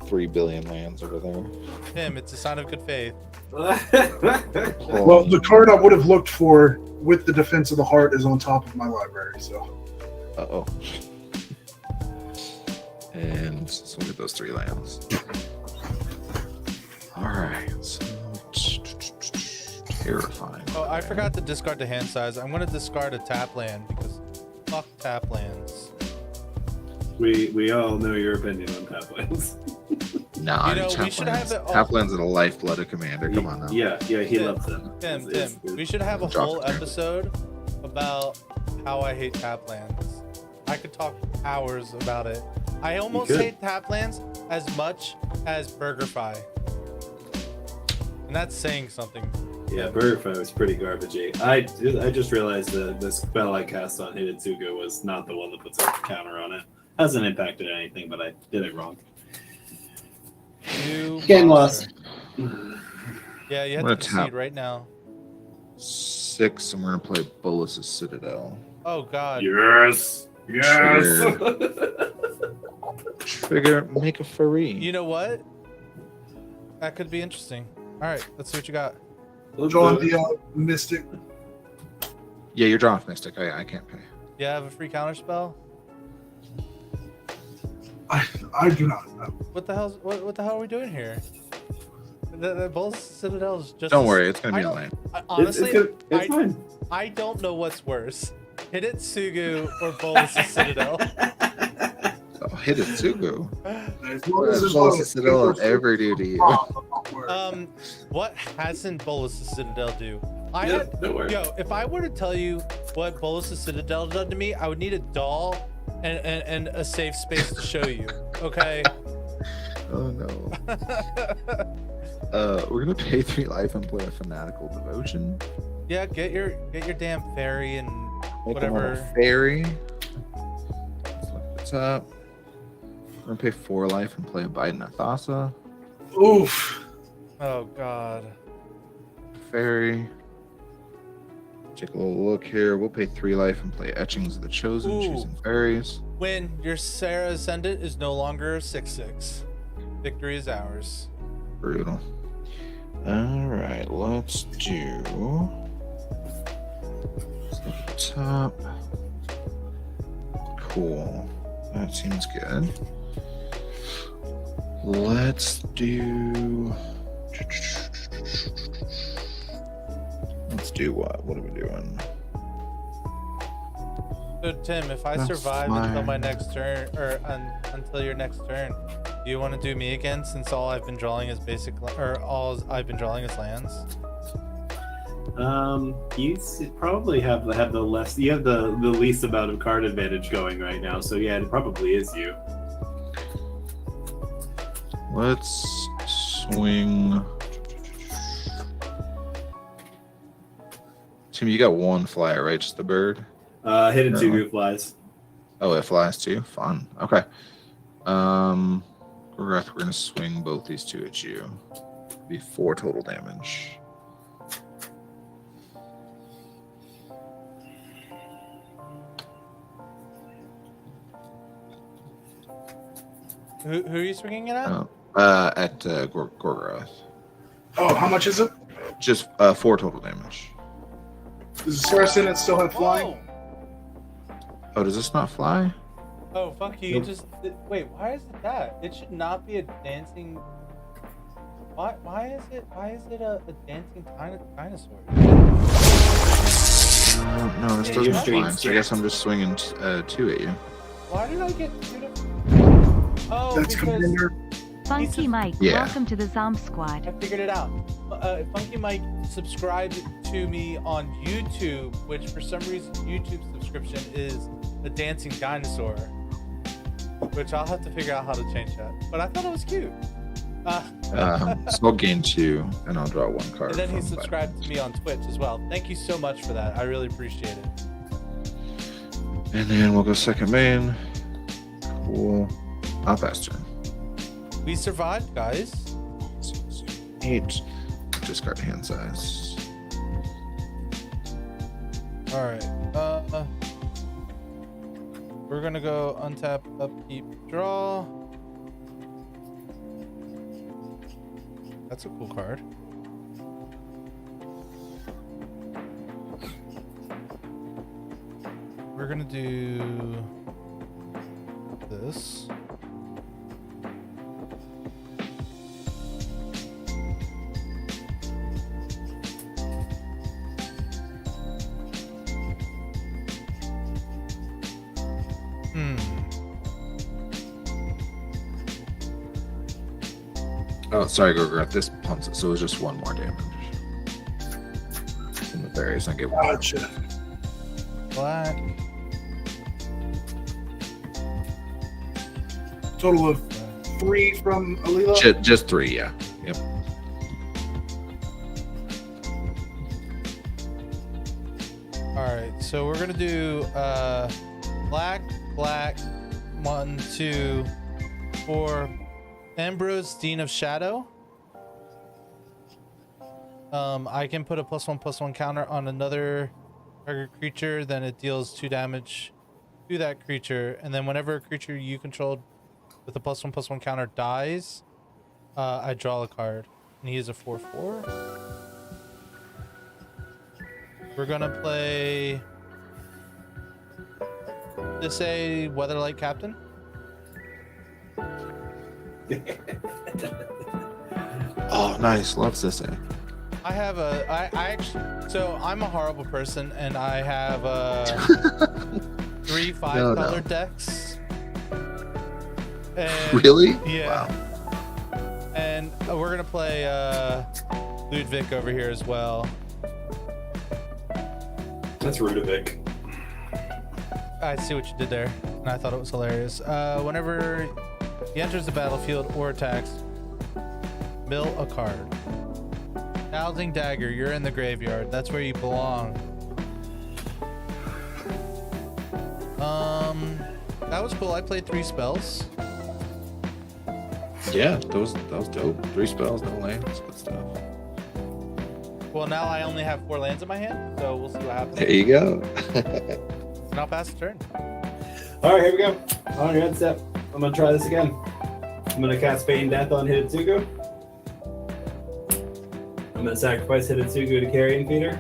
3 billion lands over there. Tim, it's a sign of good faith. Well, the card I would have looked for with the Defense of the Heart is on top of my library. So Uh-oh. And let's look at those 3 lands. Alright, so terrifying. Oh, I forgot to discard the hand size. I'm going to discard a tap land because fuck tap lands. We all know your opinion on tap lands. Nah, You know, we should have it all- Taplands are the lifeblood of Commander. Come on now. Yeah, he Tim, loves them. Tim, It's- we should have a Drop whole it there. episode about how I hate tap lands. I could talk hours about it. I almost could. hate tap lands as much as BurgerFi. And that's saying something. Yeah, BurgerFi was pretty garbagey. I just realized that the spell I cast on Hidetsuga was not the one that puts a counter on it. Hasn't impacted anything, but I did it wrong. New Game loss. monster. Yeah, you have I'm to gonna tap. concede right now. 6, and we're gonna play Bolus's Citadel. Oh god. Yes. Yes. Trigger, make a furry. You know what? That could be interesting. All right, let's see what you got. Drawing the Mystic. Yeah, you're drawing off Mystic. I can't pay. You have a free counter spell? I do not know. What the hell? What the hell are we doing here? The Bulls Citadel is just. Don't worry, it's gonna I be a don't- lane. Honestly, it's fine. I don't know what's worse, Hidetsugu or Bolus Citadel. Oh, hit it, Sugu. As long as there's Closest no Citadel will paper, ever do to you. don't worry. What hasn't Bolus Citadel do? Don't worry. Yo, if I were to tell you what Bolus Citadel done to me, I would need a doll and a safe space to show you. Okay. Oh no. We're gonna pay 3 life and play a fanatical devotion. Yeah, get your damn fairy and Make whatever. a fairy. Let's look at the top. We're gonna pay 4 life and play a Biden Athasa. Oof. Oh god. Fairy. Take a little look here. We'll pay 3 life and play Etchings of the Chosen, Ooh. choosing fairies. When your Sarah Ascendant is no longer a 6/6. Victory is ours. Brutal. Alright, let's do. Let's look at the top. Cool. That seems good. Let's do. Let's do what? What are we doing? So Tim, if I That's survive until fine. my next turn, or until your next turn, do you want to do me again? Since all I've been drawing is I've been drawing is lands. Probably have the less. You have the least amount of card advantage going right now. So yeah, it probably is you. Let's swing. Tim, you got 1 flyer, right? Just the bird? Hidden No. 2 group flies. Oh, it flies too? Fun. Okay. We're gonna swing both these 2 at you. Be 4 total damage. Who are you swinging it at? At Gorgoroth. Oh, how much is it? Just 4 total damage. Does the Saracen still have flying? Oh, does this not fly? Oh, Funky, you just wait. Why is it that? It should not be a dancing. Why is it a dancing dinosaur? No, this Yeah, doesn't you're fly. straight So I stick. guess I'm just swinging 2 at you. Why did I get 2 to? Oh, That's because Commander. Funky Mike, Yeah. welcome to the Zomb Squad. I figured it out. Funky Mike subscribed to me on YouTube, which for some reason YouTube subscription is a dancing dinosaur, which I'll have to figure out how to change that. But I thought it was cute. So I'll gain 2, and I'll draw 1 card. And then he from subscribed to me on Twitch as well. Thank you so much for that. I really appreciate it. And then we'll go second main. Cool. I'll pass turn. We survived, guys. 8. Discard hand size. All right. We're gonna go untap, upkeep, draw. That's a cool card. We're gonna do this. Oh, sorry, Gorgoroth. This punts it, so it was just 1 more damage. From the berries, I get 1. Gotcha. Black. Total of 3 from Alila. Just 3, yeah. Yep. All right, so we're gonna do black, 1, 2, 4. Ambrose, Dean of Shadow. I can put a +1/+1 counter on another target creature, then it deals 2 damage to that creature, and then whenever a creature you controlled with a +1/+1 counter dies, I draw a card. And he is a 4/4. We're gonna play this a Weatherlight Captain. Oh, nice. Loves this. I have I actually, so I'm a horrible person, and I have 3 5-color decks. And, Really? Yeah. Wow. And we're gonna play Ludwig over here as well. That's Rudovic. I see what you did there, and I thought it was hilarious. Whenever he enters the battlefield or attacks, mill a card. Dowsing Dagger, you're in the graveyard. That's where you belong. That was cool. I played 3 spells. Yeah, that was dope. 3 spells, no lands, good stuff. Well, now I only have 4 lands in my hand, so we'll see what happens. There you go. And I'll pass the turn. All right, here we go. On your headset. I'm gonna try this again. I'm gonna cast Bane Death on Hidetsugu. I'm gonna sacrifice Hidetsugu to Carrion Feeder.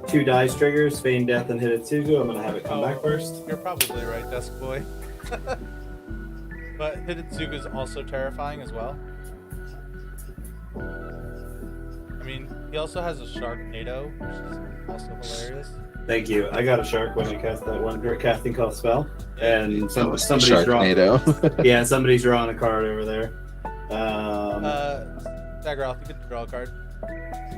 2 dice triggers, Bane Death and Hidetsugu. I'm gonna have it come back first. You're probably right, Desk Boy. But Hidetsugu is also terrifying as well. I mean, he also has a Sharknado, which is also hilarious. Thank you. I got a shark when I cast that one casting call spell, and somebody's Sharknado. Yeah, somebody's drawing a card over there. Dagroth, you can draw a card.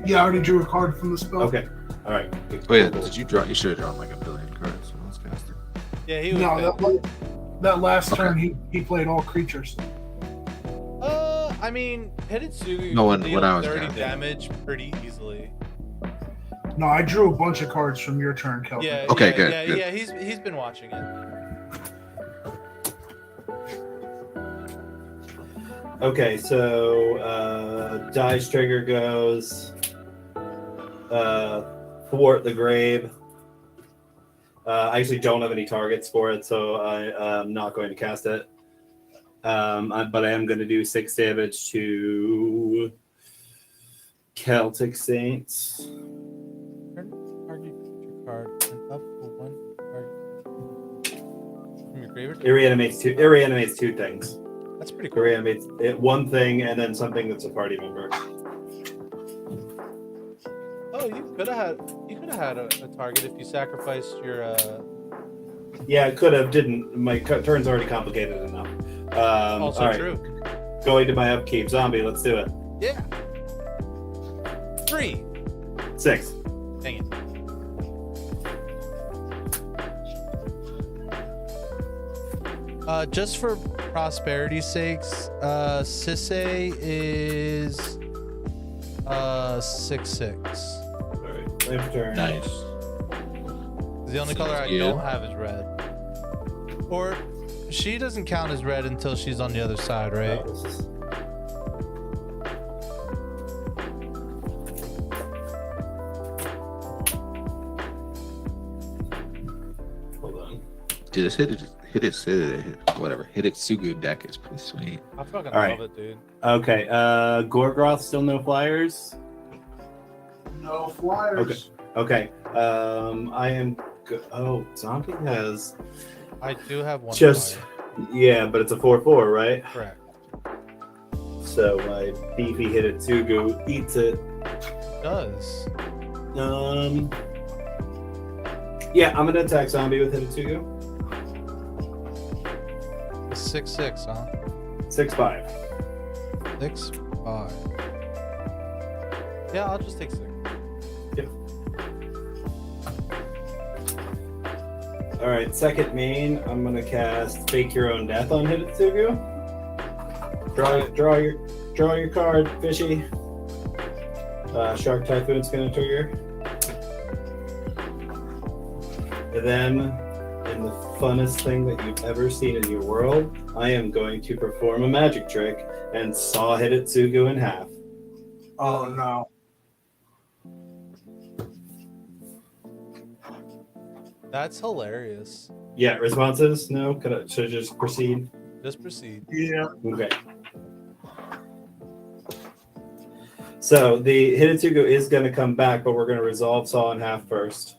Yeah, I already drew a card from the spell. Okay. All right. Oh yeah, did you draw? You should have drawn like a billion cards when I was casting. Yeah, he was. No, that last turn he played all creatures. I mean, Hidetsugu No, can deal when I was 30 casting. damage pretty easily. No, I drew a bunch of cards from your turn, Kelvin. Yeah. Okay, yeah, good, Yeah, good. yeah. He's been watching it. Okay, so dice trigger goes thwart the grave. I actually don't have any targets for it, so I'm not going to cast it. But I am going to do 6 damage to Celtic Saints. Target creature card and up to 1 target from your graveyard. It reanimates 2 things. That's pretty It cool. reanimates one thing and then something that's a party member. Oh, you could have had a target if you sacrificed your. Yeah, it could have, didn't. My turn's already complicated enough. Also all right. true. Going to my upkeep. Zombie, let's do it. Yeah. 3. 6. Dang it. Just for prosperity's sakes, Sisse is 6/6. All right, my turn. Nice. The only color I Yeah. don't have is red. Or she doesn't count as red until she's on the other side, right? Oh, this is- Hold on. Dude, this Hidetsugu deck is pretty sweet. I fucking All right. love it, dude. Okay, Gorgroth, still no flyers. No flyers. Okay, I am. Oh, Zombie has. I do have one. Just- flyer. Yeah, but it's a 4/4, right? Correct. So my beefy Hidetsugu eats it. Does. Yeah, I'm gonna attack Zombie with Hidetsugu. It's 6/6, huh? 6/5. 6/5. Yeah, I'll just take 6. All right, second main. I'm gonna cast Fake Your Own Death on Hidetsugu. Draw your card, fishy. Shark Typhoon's gonna trigger. And then, in the funnest thing that you've ever seen in your world, I am going to perform a magic trick and saw Hidetsugu in half. Oh no. That's hilarious. Yeah, responses? No? Should I just proceed? Just proceed. Yeah. Okay. So the Hinatsugu is going to come back, but we're going to resolve Saw in half first.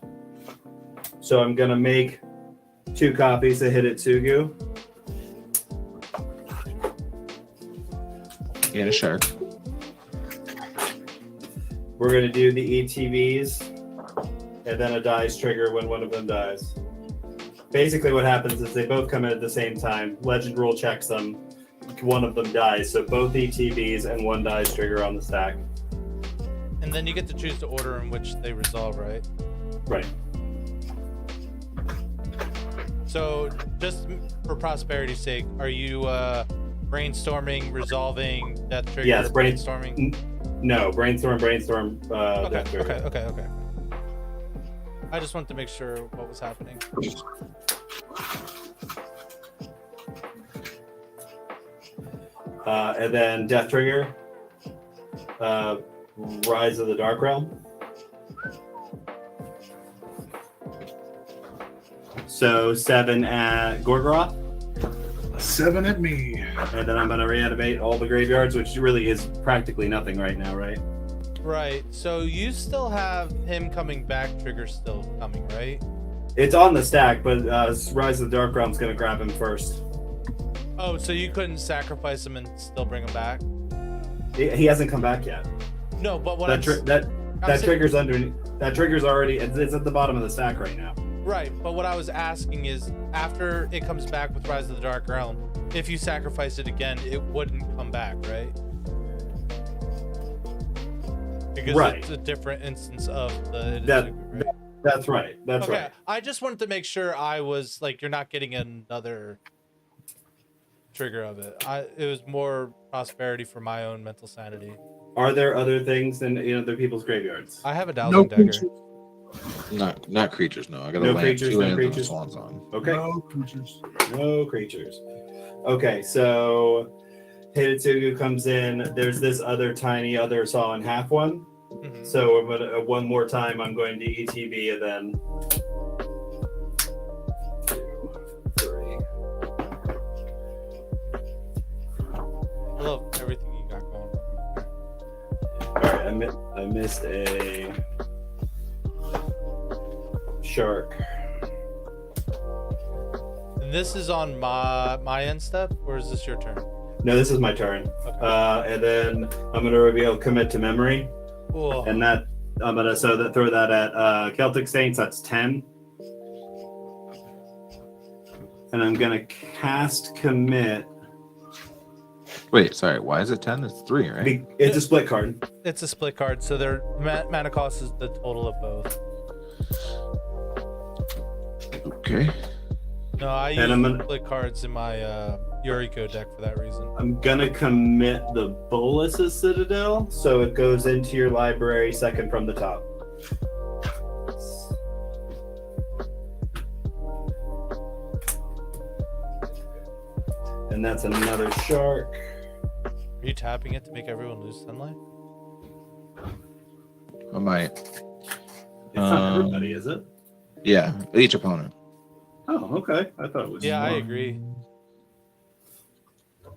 So I'm going to make 2 copies of Hinatsugu. And a shark. We're going to do the ETBs and then a dice trigger when one of them dies. Basically what happens is they both come in at the same time. Legend rule checks them. One of them dies. So both ETBs and 1 dice trigger on the stack. And then you get to choose the order in which they resolve, right? Right. So just for prosperity's sake, are you brainstorming, resolving, death trigger, Yes, brainstorming? No, brainstorm, death trigger. Okay. I just wanted to make sure what was happening. And then death trigger. Rise of the Dark Realm. So 7 at Gorgoroth. 7 at me. And then I'm going to reanimate all the graveyards, which really is practically nothing right now, right? Right. So you still have him coming back trigger still coming, right? It's on the stack, but Rise of the Dark Realm's going to grab him first. Oh, so you couldn't sacrifice him and still bring him back? He hasn't come back yet. No, but what That trigger's underneath. That trigger's already. It's at the bottom of the stack right now. Right, but what I was asking is, after it comes back with Rise of the Dark Realm, if you sacrifice it again, it wouldn't come back, right? Because Right. it's a different instance of the... That's right. That's okay, right. I just wanted to make sure I was, like, you're not getting another trigger of it. It was more prosperity for my own mental sanity. Are there other things in other people's graveyards? I have a No dowsing dagger. creatures. Not creatures, no. I got a No land, creatures, 2 no lands, and a creatures. swan song. Okay. No creatures. No creatures. Okay, so Hinatsugu comes in. There's this other saw in half one. Mhm. So I'm gonna one more time. I'm going to ETB and then 3. I love everything you got going on. All right, I missed a shark. And this is on my end step, or is this your turn? No, this is my turn. Okay. And then I'm gonna reveal commit to memory, Cool. and that I'm gonna throw that at Celtic Saints. That's 10, and I'm gonna cast commit. Wait, sorry. Why is it 10? It's 3, right? It's a split card. It's a split card, so their mana cost is the total of both. Okay. No, I And I'm use gonna- split cards in my Yuriko deck for that reason. I'm gonna commit the Bolus's Citadel, so it goes into your library second from the top. And that's another shark. Are you tapping it to make everyone lose sunlight? I might. It's not everybody, is it? Yeah, each opponent. Oh, okay. I thought it was. Yeah, I more. agree. I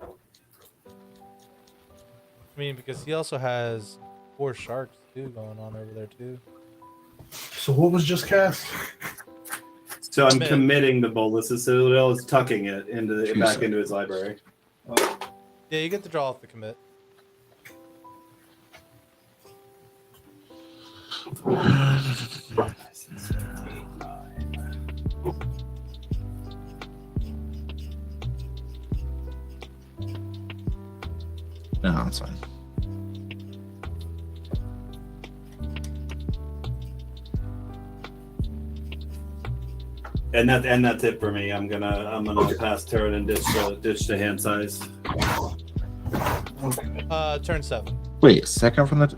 mean, because he also has 4 sharks too going on over there too. So what was just cast? So I'm Commit. committing the Bolus's Citadel, is tucking it back into his library. Yeah, you get to draw off the commit. No, that's fine. And that's it for me. I'm gonna pass turn and ditch the hand size. Okay. Turn 7. Wait, second from the.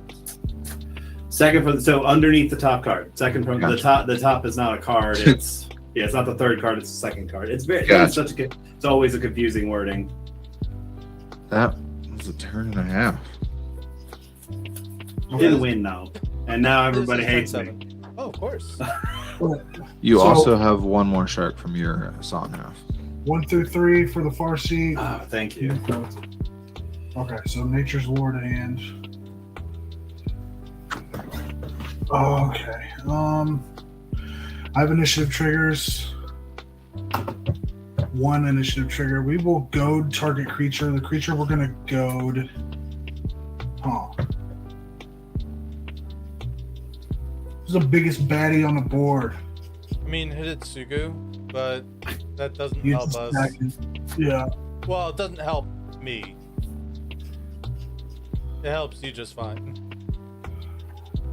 Second from so underneath the top card. Second from the Gotcha. top. The top is not a card. It's it's not the third card. It's the second card. It's very Gotcha. it's always a confusing wording. That was a turn and a half. Didn't win though, and now everybody This is hates turn me. 7. Oh, of course. You So- also have one more shark from your saw in half. 1 through 3 for the Farsi. Oh, thank you. Okay, so Nature's Lord at hand. Okay. I have initiative triggers. 1 initiative trigger. We will goad target creature. The creature we're gonna goad. Huh. This is the biggest baddie on the board. I mean, Hidetsugu, but that doesn't You help just us. attack it. Yeah. Well, it doesn't help me. It helps you just fine.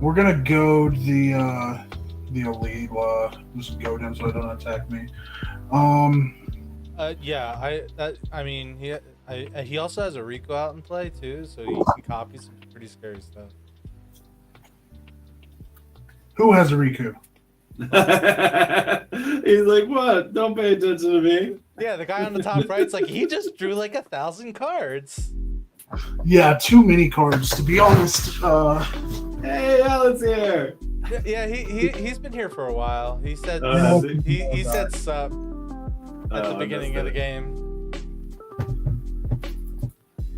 We're gonna goad the elite. Just goad him so it don't attack me. Yeah, I mean, he also has a Rico out in play too, so you can copy some pretty scary stuff. Who has a Riku? He's like, what? Don't pay attention to me. Yeah, the guy on the top right's like, he just drew like 1,000 cards. Yeah, too many cards to be honest. Hey, Alan's here. Yeah, he's been here for a while. He said Has he said sup at the beginning of the game.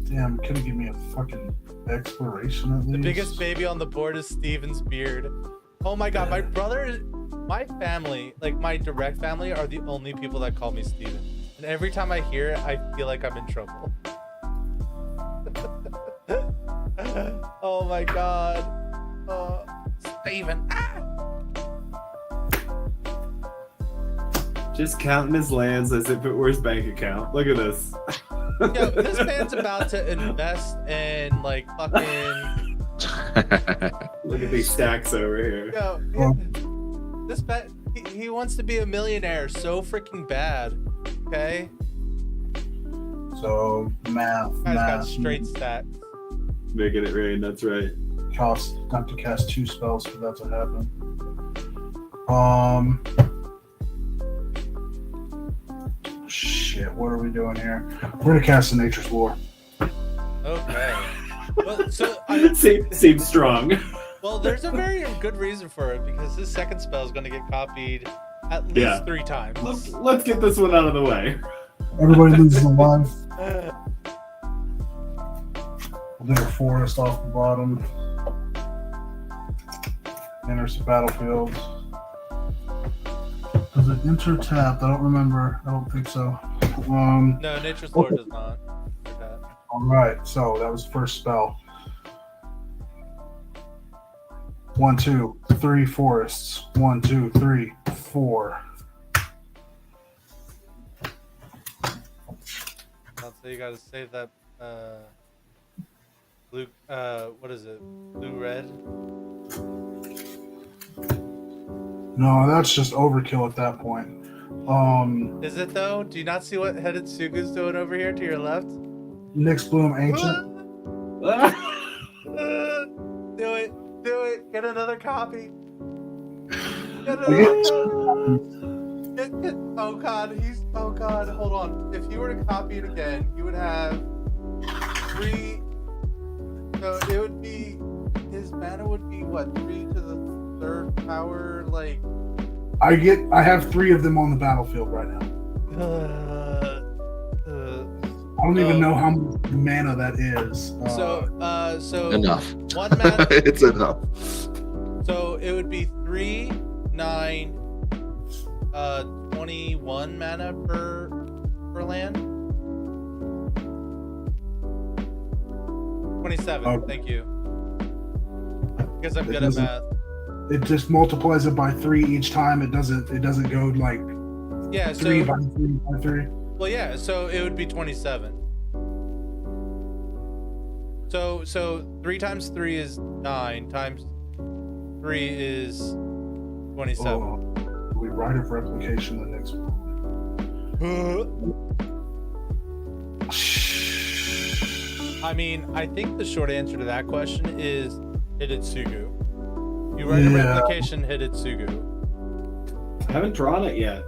Damn, could have given me a fucking exploration at least. The biggest baby on the board is Steven's beard. Oh my god, my brother, my family, like my direct family, are the only people that call me Steven. And every time I hear it, I feel like I'm in trouble. Oh my god. Steven. Ah! Just counting his lands as if it were his bank account. Look at this. Yo, this man's about to invest in like fucking. Look at these stacks over here. Yo, this he wants to be a millionaire so freaking bad. Okay, So math. guy's got straight stats. Making it rain, that's right. Cost have to cast 2 spells for that to happen. Shit, what are we doing here? We're gonna cast the Nature's War. Okay. Well, so Seems strong. well, there's a very good reason for it because his second spell is going to get copied at least 3 times. Let's get this one out of the way. Everybody loses a life. We'll do a forest off the bottom. Enters the battlefield. Does it enter tapped? I don't remember. I don't think so. No, Nature's Lord does not. Okay. Alright, so that was the first spell. 1, 2, 3 forests. 1, 2, 3, 4. So you got to save that blue. What is it? Blue red. No, that's just overkill at that point. Is it though? Do you not see what Hidetsugu's doing over here to your left? Nyx Bloom Ancient. Do it. Do it. Get another copy. Get oh god, oh god, hold on. If you were to copy it again, you would have 3. So it would be, his mana would be what, 3 to the 3rd power, like. I have 3 of them on the battlefield right now. I don't even know how much mana that is. So Enough. 1 mana. It's enough. So it would be 3, 9, 21 mana per land. 27. Okay. Thank you. Because I'm good at math. It just multiplies it by 3 each time. It doesn't go like Yeah. 3 So by 3 by 3. well, yeah. So it would be 27. So 3 times 3 is 9 times 3 is 27. Oh, we write of replication the next one. I mean, I think the short answer to that question is Hidetsugu. You write a Yeah. replication Hidetsugu. I haven't drawn it yet.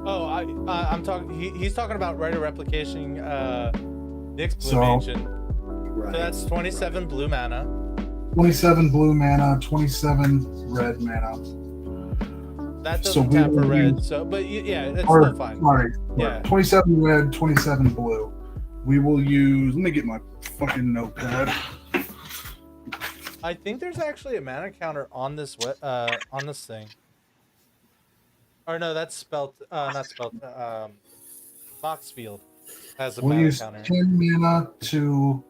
Oh, I'm talking. He's talking about write a replication. Nyx Bloom So- Ancient. Right. So that's 27 blue mana. 27 blue mana, 27 red mana. That So doesn't we tap for will red. use- So, but yeah, it's Or, still fine. sorry, Yeah. 27 red, 27 blue. We will use. Let me get my fucking notepad. I think there's actually a mana counter on this thing. Or no, that's spelt. Not spelt. Boxfield has a We'll mana use counter. 10 mana to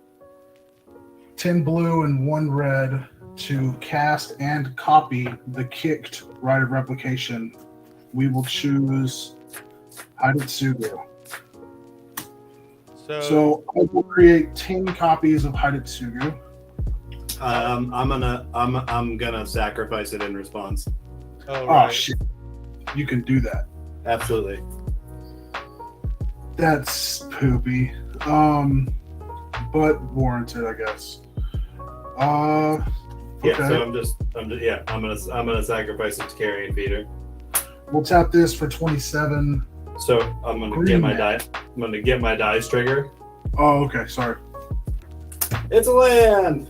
10 blue and 1 red to cast and copy the kicked Rite of Replication. We will choose Hidetsugu. So I will create 10 copies of Hidetsugu. I'm gonna sacrifice it in response. Oh, Oh right. shit! You can do that. Absolutely. That's poopy. But warranted, I guess. Yeah. Okay. So I'm gonna sacrifice it to Carrion Feeder. We'll tap this for 27. So I'm gonna Green get my man. die. I'm gonna get my dice trigger. Oh, okay. Sorry. It's a land.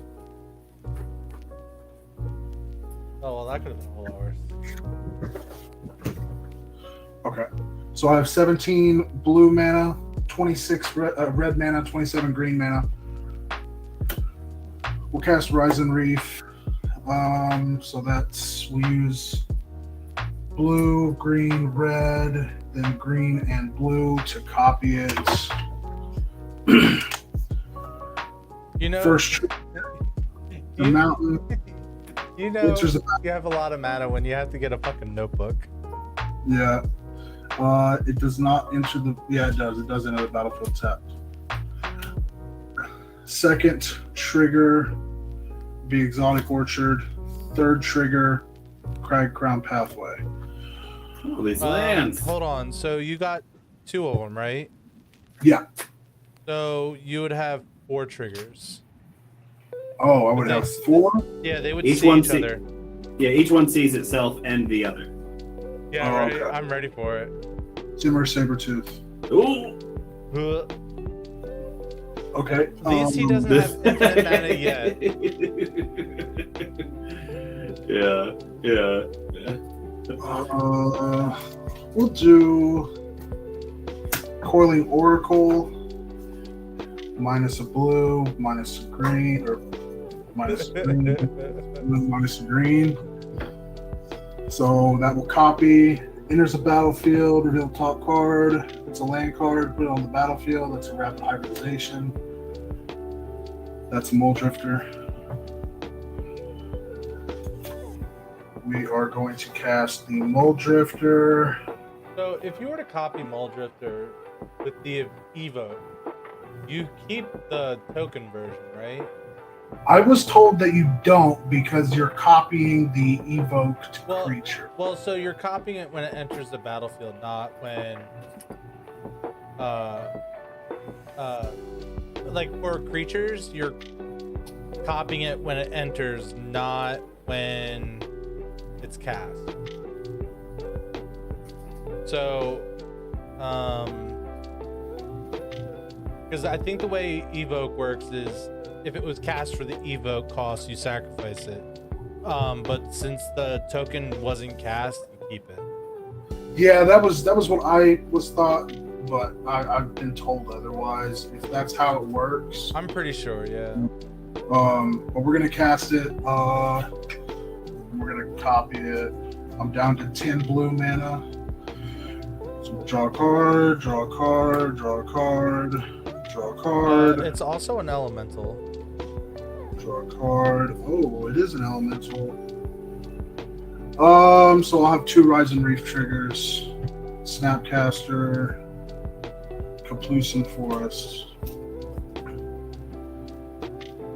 Oh well, that could have been a whole lot worse. Okay. So I have 17 blue mana, 26 red mana, 27 green mana. We'll cast Rise and Reef. So we'll use blue, green, red, then green and blue to copy it. You know, First, the you, mountain. you know, Enters the you have a lot of mana when you have to get a fucking notebook. Yeah. It does not enter the. Yeah, it does. It does enter the battlefield tapped. Second trigger, be Exotic Orchard. Third trigger, Crag Crown Pathway. Oh, these lands. Hold on. So you got 2 of them, right? Yeah. So you would have 4 triggers. Oh, I would have 4. Yeah, they would Each see one each other. Yeah, each one sees itself and the other. Yeah, Oh, right. okay. I'm ready for it. Simmer Sabretooth. Ooh. Okay. At least he doesn't have infinite mana yet. Yeah. We'll do Coiling Oracle. Minus a blue, minus a green, or minus a green, minus a green. So that will copy, enters the battlefield, reveal top card. It's a land card, put it on the battlefield. That's a rapid hybridization. That's a Mole Drifter. We are going to cast the Mole Drifter. So if you were to copy Muldrifter with the Evo, you keep the token version, right? I was told that you don't because you're copying the evoked creature. Well, so you're copying it when it enters the battlefield, not when like for creatures, you're copying it when it enters, not when it's cast. So because I think the way evoke works is if it was cast for the evoke cost, you sacrifice it. But since the token wasn't cast, you keep it. Yeah, that was what I was thought, but I've been told otherwise. If that's how it works, I'm pretty sure, yeah. but we're gonna cast it. We're gonna copy it. I'm down to 10 blue mana. So we'll draw a card, draw a card, draw a card, draw a card. It's also an elemental. Draw a card. Oh, it is an elemental. So I'll have 2 Rise and Reef triggers. Snapcaster, Kaplusan Forest.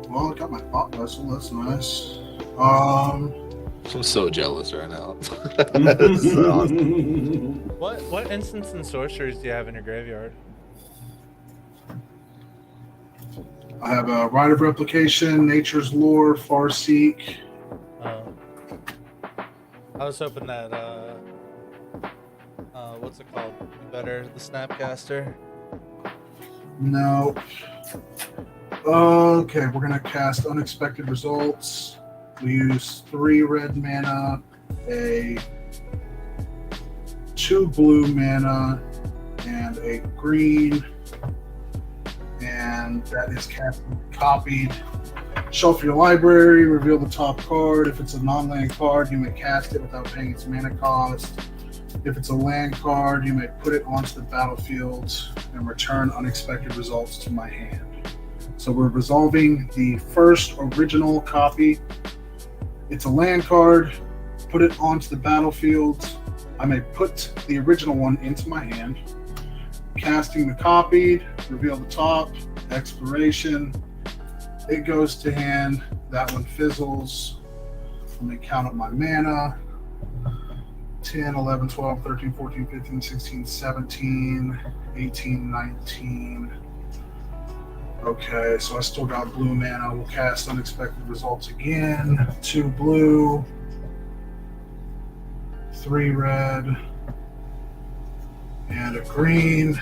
Well, I got my thought vessel, that's nice. I'm so jealous right now. This is awesome. What instants and sorceries do you have in your graveyard? I have a Rite of Replication, Nature's Lore, Farseek. I was hoping that what's it called? Better the Snapcaster. No. Okay, we're gonna cast Unexpected Results. We use 3 red mana, a 2 blue mana and a green, and that is cast and copied. Shuffle your library, reveal the top card. If it's a non-land card, you may cast it without paying its mana cost. If it's a land card, you may put it onto the battlefield and return unexpected results to my hand. So we're resolving the first original copy. It's a land card. Put it onto the battlefield. I may put the original one into my hand. Casting the copied, reveal the top, exploration. It goes to hand. That one fizzles. Let me count up my mana. 10, 11, 12, 13, 14, 15, 16, 17, 18, 19. Okay, so I still got blue mana. We'll cast unexpected results again. 2 blue, 3 red, and a green.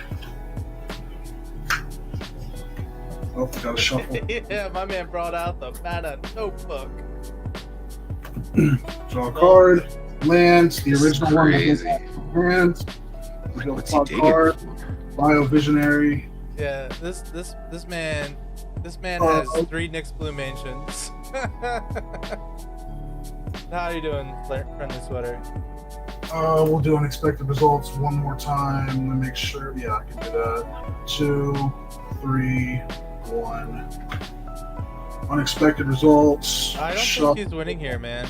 Oh, gotta shuffle. Yeah, my man brought out the mana notebook. Draw a card. Lands. The This is original one. crazy. Lands. Reveal the What's he top digging card. for? Biovisionary. Yeah, this man Uh, has 3 Nyx Blue Mansions. How you doing, friendly sweater? We'll do unexpected results one more time. Let me make sure. Yeah, I can do that. 2, 3, 1. Unexpected results. I don't Shuffle. think he's winning here, man.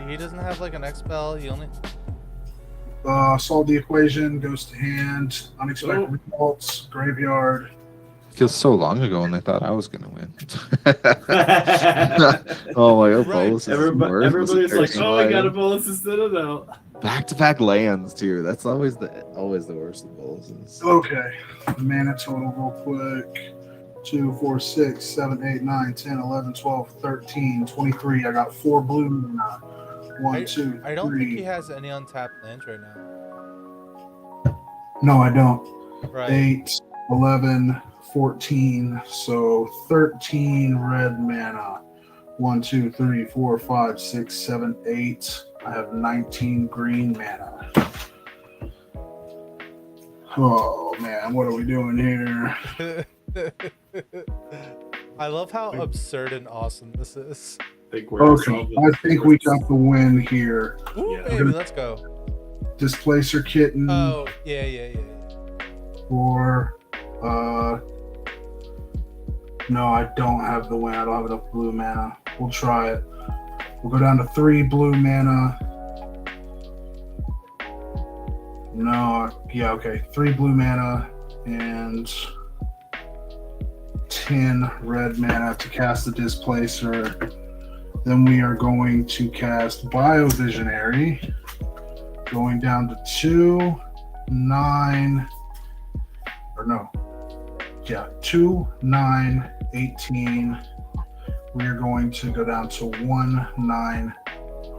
He doesn't have like an expel. He only. Solve the equation. Goes to hand. Unexpected results. Graveyard. Feels so long ago when they thought I was gonna win. Oh my god, Right. Bolus is the worst. Everybody's like, Embarrassing "Oh, I got a line. bolus instead of no." Back-to-back lands too. That's always the worst of boluses. Okay. Mana total real quick. 2, 4, 6, 7, 8, 9, 10, 11, 12, 13, 23. I got 4 blue mana. 1, 2, I don't 3. think he has any untapped lands right now. No, I don't. Right. 8, 11, 14. So 13 red mana. 1, 2, 3, 4, 5, 6, 7, 8. I have 19 green mana. Oh man, what are we doing here? I love how absurd and awesome this is. I think we're Okay, solving I this think first. we got the win here. Ooh, Yeah. baby, let's go. Displacer Kitten Oh, yeah. or no, I don't have the win. I don't have enough blue mana. We'll try it. We'll go down to 3 blue mana. No, yeah, okay. 3 blue mana and 10 red mana to cast the Displacer. Then we are going to cast Biovisionary. Going down to 2, 9, or no. Yeah, 2, 9, 18. We are going to go down to 1, 9,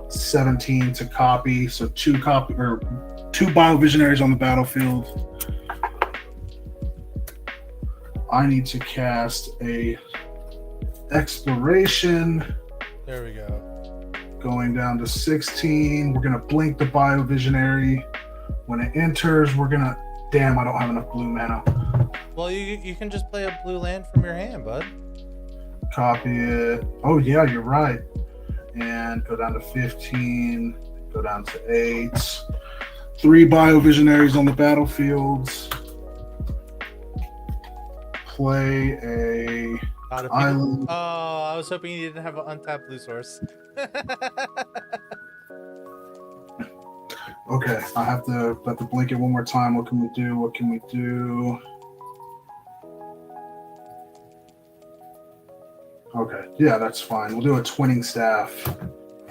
17 to copy. So 2 Biovisionaries on the battlefield. I need to cast a Exploration. There we go. Going down to 16. We're gonna blink the Biovisionary. When it enters, we're gonna. Damn, I don't have enough blue mana. Well, you can just play a blue land from your hand, bud. Copy it. Oh yeah, you're right. And go down to 15. Go down to 8. 3 Biovisionaries on the battlefield. Play a Not a island. Oh, I was hoping you didn't have an untapped blue source. Okay, I have to blink it one more time. What can we do? Okay, yeah, that's fine. We'll do a Twinning Staff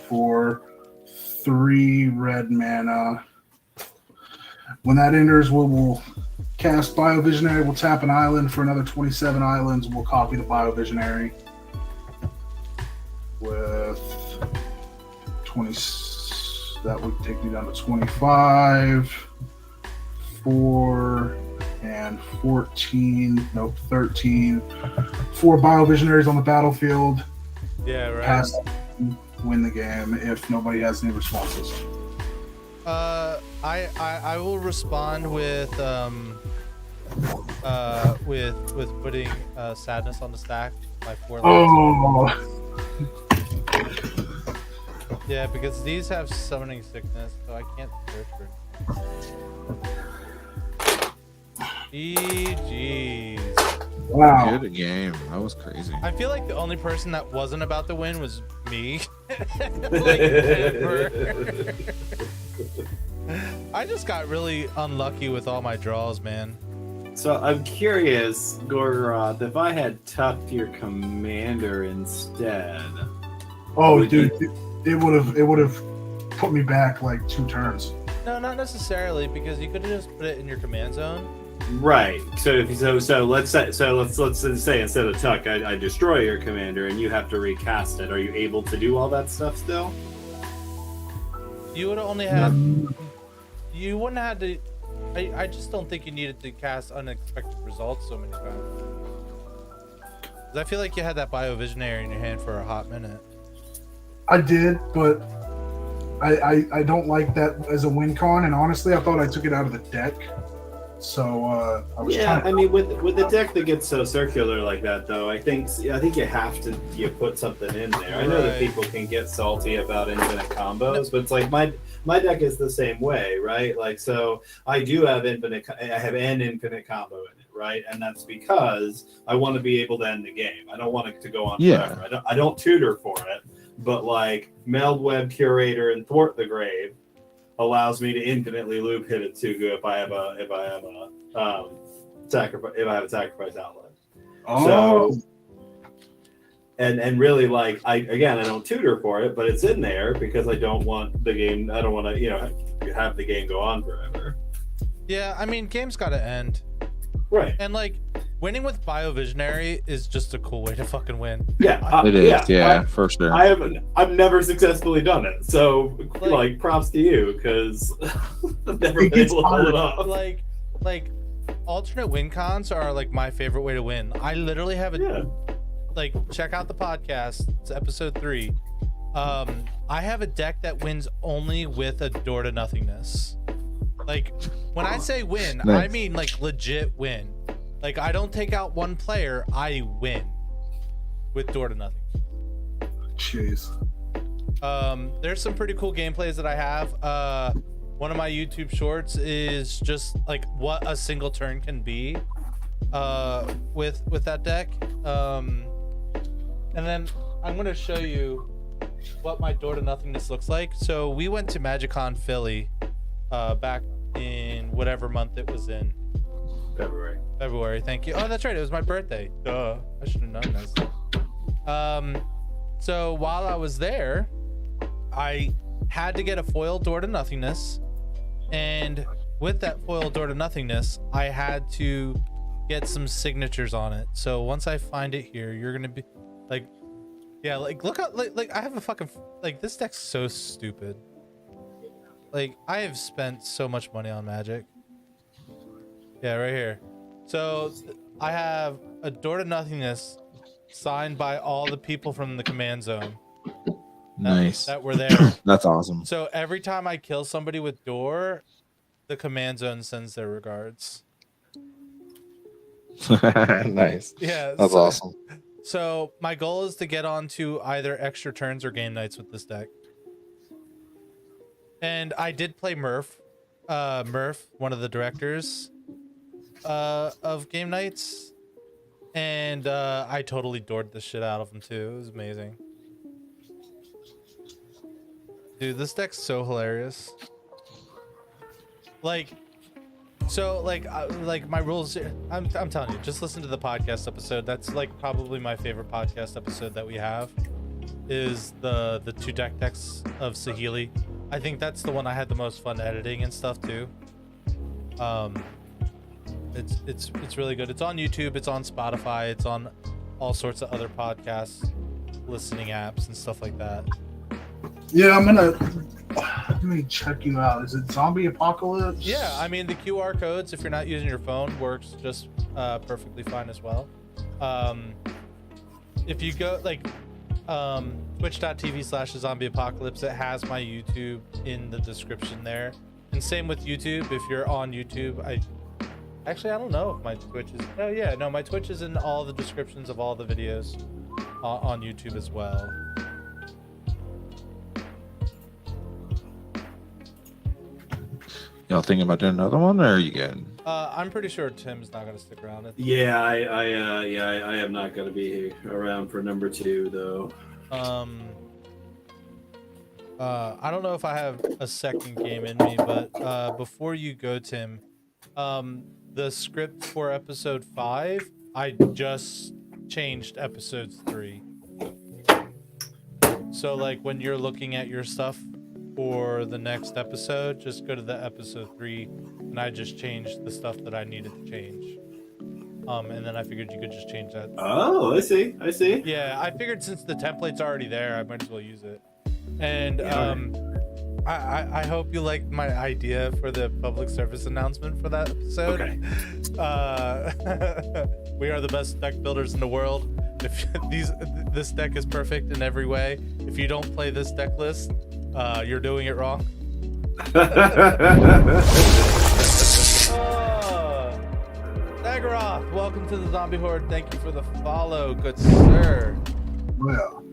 for 3 red mana. When that enters, we'll cast Biovisionary. We'll tap an island for another 27 islands. We'll copy the Biovisionary with 20. That would take me down to 25, 4, and 14. Nope, 13. 4 Biovisionaries on the battlefield. Yeah, right. Pass, win the game if nobody has any responses. I will respond with putting sadness on the stack by 4 lines. Oh, Yeah, because these have summoning sickness, so I can't search for it. GG's. wow. Good game. That was crazy. I feel like the only person that wasn't about to win was me. Like, ever. I just got really unlucky with all my draws, man. So I'm curious, Gorgoroth, if I had tucked your commander instead. Oh, would dude, you- it would have put me back like 2 turns. No, not necessarily, because you could have just put it in your command zone. Right. So let's say instead of tuck, I destroy your commander and you have to recast it. Are you able to do all that stuff still? You would have only had. You wouldn't have had to. I just don't think you needed to cast unexpected results so many times. 'Cause I feel like you had that Biovisionary in your hand for a hot minute. I did, but I don't like that as a win con, and honestly, I thought I took it out of the deck. So I was Yeah, trying I mean, with the deck that gets so circular like that, though, I think you have to put something in there. I know that Right. people can get salty about infinite combos, but it's like my deck is the same way, right? Like, so I do have I have an infinite combo in it, right? And that's because I want to be able to end the game. I don't want it to go on forever. I don't tutor for it, but like Meld Web, Curator, and Thwart the Grave allows me to infinitely loop hit it too good if I have a sacrifice outlet. Oh, So, and really, like, I don't tutor for it, but it's in there because I don't want the game. I don't want to have the game go on forever. Yeah, I mean, game's got to end, Right. and like winning with Biovisionary is just a cool way to fucking win. Yeah. It is. Yeah, for sure. I've never successfully done it, so Like- like props to you because I've never It been gets able to pull hard. it off. Like alternate win cons are like my favorite way to win. I literally have a Yeah. like check out the podcast. It's episode 3. I have a deck that wins only with a door to nothingness. Like when I say win, I Nice. mean like legit win. Like I don't take out one player, I win with door to nothing. jeez. There's some pretty cool gameplays that I have. One of my YouTube shorts is just like what a single turn can be with that deck. And then I'm gonna show you what my door to nothingness looks like. So we went to MagicCon Philly back in whatever month it was in. February, thank you. Oh, that's right, it was my birthday. Duh, I should have known this. So while I was there, I had to get a foil door to nothingness, and with that foil door to nothingness, I had to get some signatures on it. So once I find it here, you're gonna be like, yeah, like look out, like I have a fucking like this deck's so stupid. Like I have spent so much money on Magic. Yeah, right here. So I have a door to nothingness signed by all the people from the command zone. Nice. That were there. That's awesome. So every time I kill somebody with door, the command zone sends their regards. Nice. Yeah, That's awesome. So my goal is to get onto either extra turns or game nights with this deck. And I did play Murph, one of the directors of game nights, and I totally doored the shit out of him too. It was amazing. Dude, this deck's so hilarious. Like my rules. I'm telling you, just listen to the podcast episode. That's like probably my favorite podcast episode that we have. Is the 2 decks of Saheeli. I think that's the one I had the most fun editing and stuff too. It's really good. It's on YouTube. It's on Spotify. It's on all sorts of other podcast listening apps and stuff like that. Yeah, let me check you out. Is it Zombie Apocalypse? Yeah, I mean the QR codes, if you're not using your phone, works just perfectly fine as well. If you go twitch.tv/zombieapocalypse. It has my YouTube in the description there. And same with YouTube. If you're on YouTube, I don't know if my Twitch is. Oh yeah, no, my Twitch is in all the descriptions of all the videos on YouTube as well. Y'all thinking about doing another one, or are you good? I'm pretty sure Tim's not gonna stick around. Yeah, I am not going to be around for number 2 though. I don't know if I have a second game in me, but before you go, Tim, the script for episode 5, I just changed episodes 3. So like when you're looking at your stuff for the next episode, just go to the episode 3, and I just changed the stuff that I needed to change. And then I figured you could just change that. Oh, I see. Yeah, I figured since the template's already there, I might as well use it. And I hope you liked my idea for the public service announcement for that episode. Okay. We are the best deck builders in the world. If this deck is perfect in every way. If you don't play this deck list, you're doing it wrong. Nagaroth, welcome to the Zombie Horde. Thank you for the follow, good sir. Well,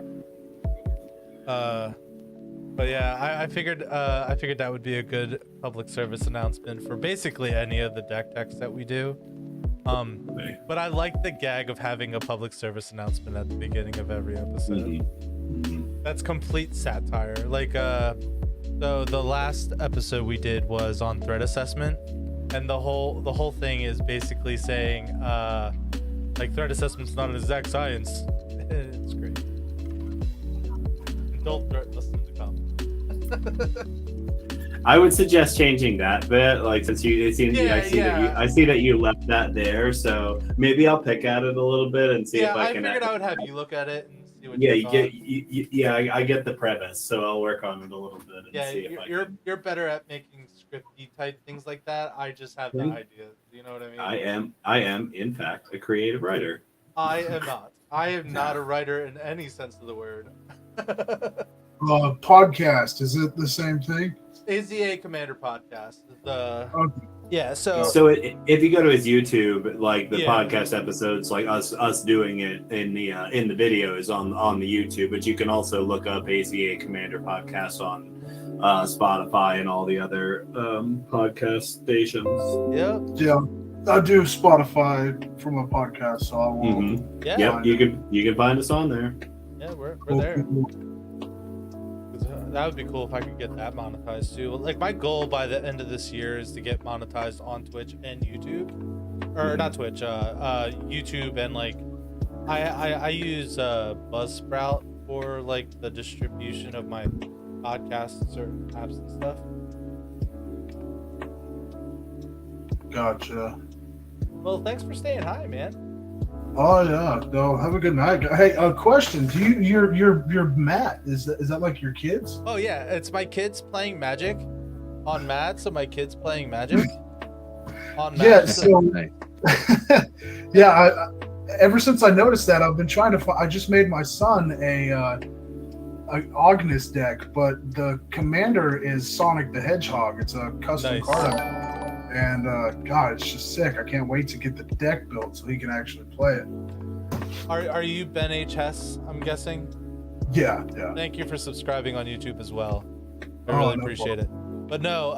But yeah, I figured that would be a good public service announcement for basically any of the decks that we do. But I like the gag of having a public service announcement at the beginning of every episode. That's complete satire. Like, so the last episode we did was on threat assessment, and the whole thing is basically saying, like, threat assessment's not an exact science. It's great. Adult threat, listen to come. I would suggest changing that bit, like since I see that you left that there, so maybe I'll pick at it a little bit and see if I can. I figured I would have you look at it and see what. Yeah, I get the premise, so I'll work on it a little bit and see if you're better at making scripty type things like that. I just have the idea. You know what I mean? I am in fact a creative writer. I am not. I am not a writer in any sense of the word. Podcast, is it the same thing? AZA Commander Podcast. Okay. Yeah, so if you go to his YouTube, like the podcast episodes, like us doing it in the video is on the YouTube, but you can also look up AZA Commander Podcast on Spotify and all the other podcast stations. Yep. Yeah, I do Spotify for my podcast, so I will. Yeah. Yep, you can find us on there. Yeah, we're there. That would be cool if I could get that monetized too. Like my goal by the end of this year is to get monetized on Twitch and YouTube, or not Twitch, YouTube, and like I use Buzzsprout for like the distribution of my podcasts or apps and stuff. Gotcha. Well, thanks for staying high, man. Oh yeah, no. Have a good night. Hey, a question. Do your Matt? Is that like your kids? Oh yeah, it's my kids playing Magic on Mad. So my kids playing Magic on Mad. Yeah. So yeah. Ever since I noticed that, I've been trying to. I just made my son a Agnes deck, but the commander is Sonic the Hedgehog. It's a custom card. And God, it's just sick. I can't wait to get the deck built so he can actually play it. Are you Ben H. Hess, I'm guessing? Yeah. Thank you for subscribing on YouTube as well. I really appreciate it. But no,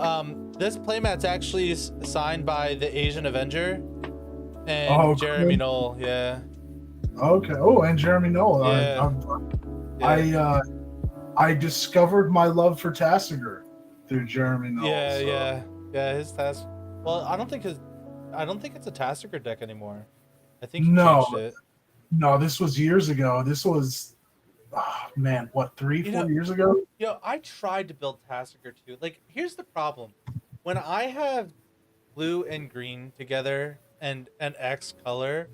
this playmat's actually signed by the Asian Avenger and Jeremy Knoll. Yeah. Okay. Oh, and Jeremy Knoll. Yeah. I discovered my love for Tassiger through Jeremy Knoll. Yeah. His Tassiger. Well, I don't think it's a Tassiger deck anymore. I think he changed it. No, this was years ago. This was, what, 4 years ago? I tried to build Tassiger too. Like, here's the problem. When I have blue and green together and an X color,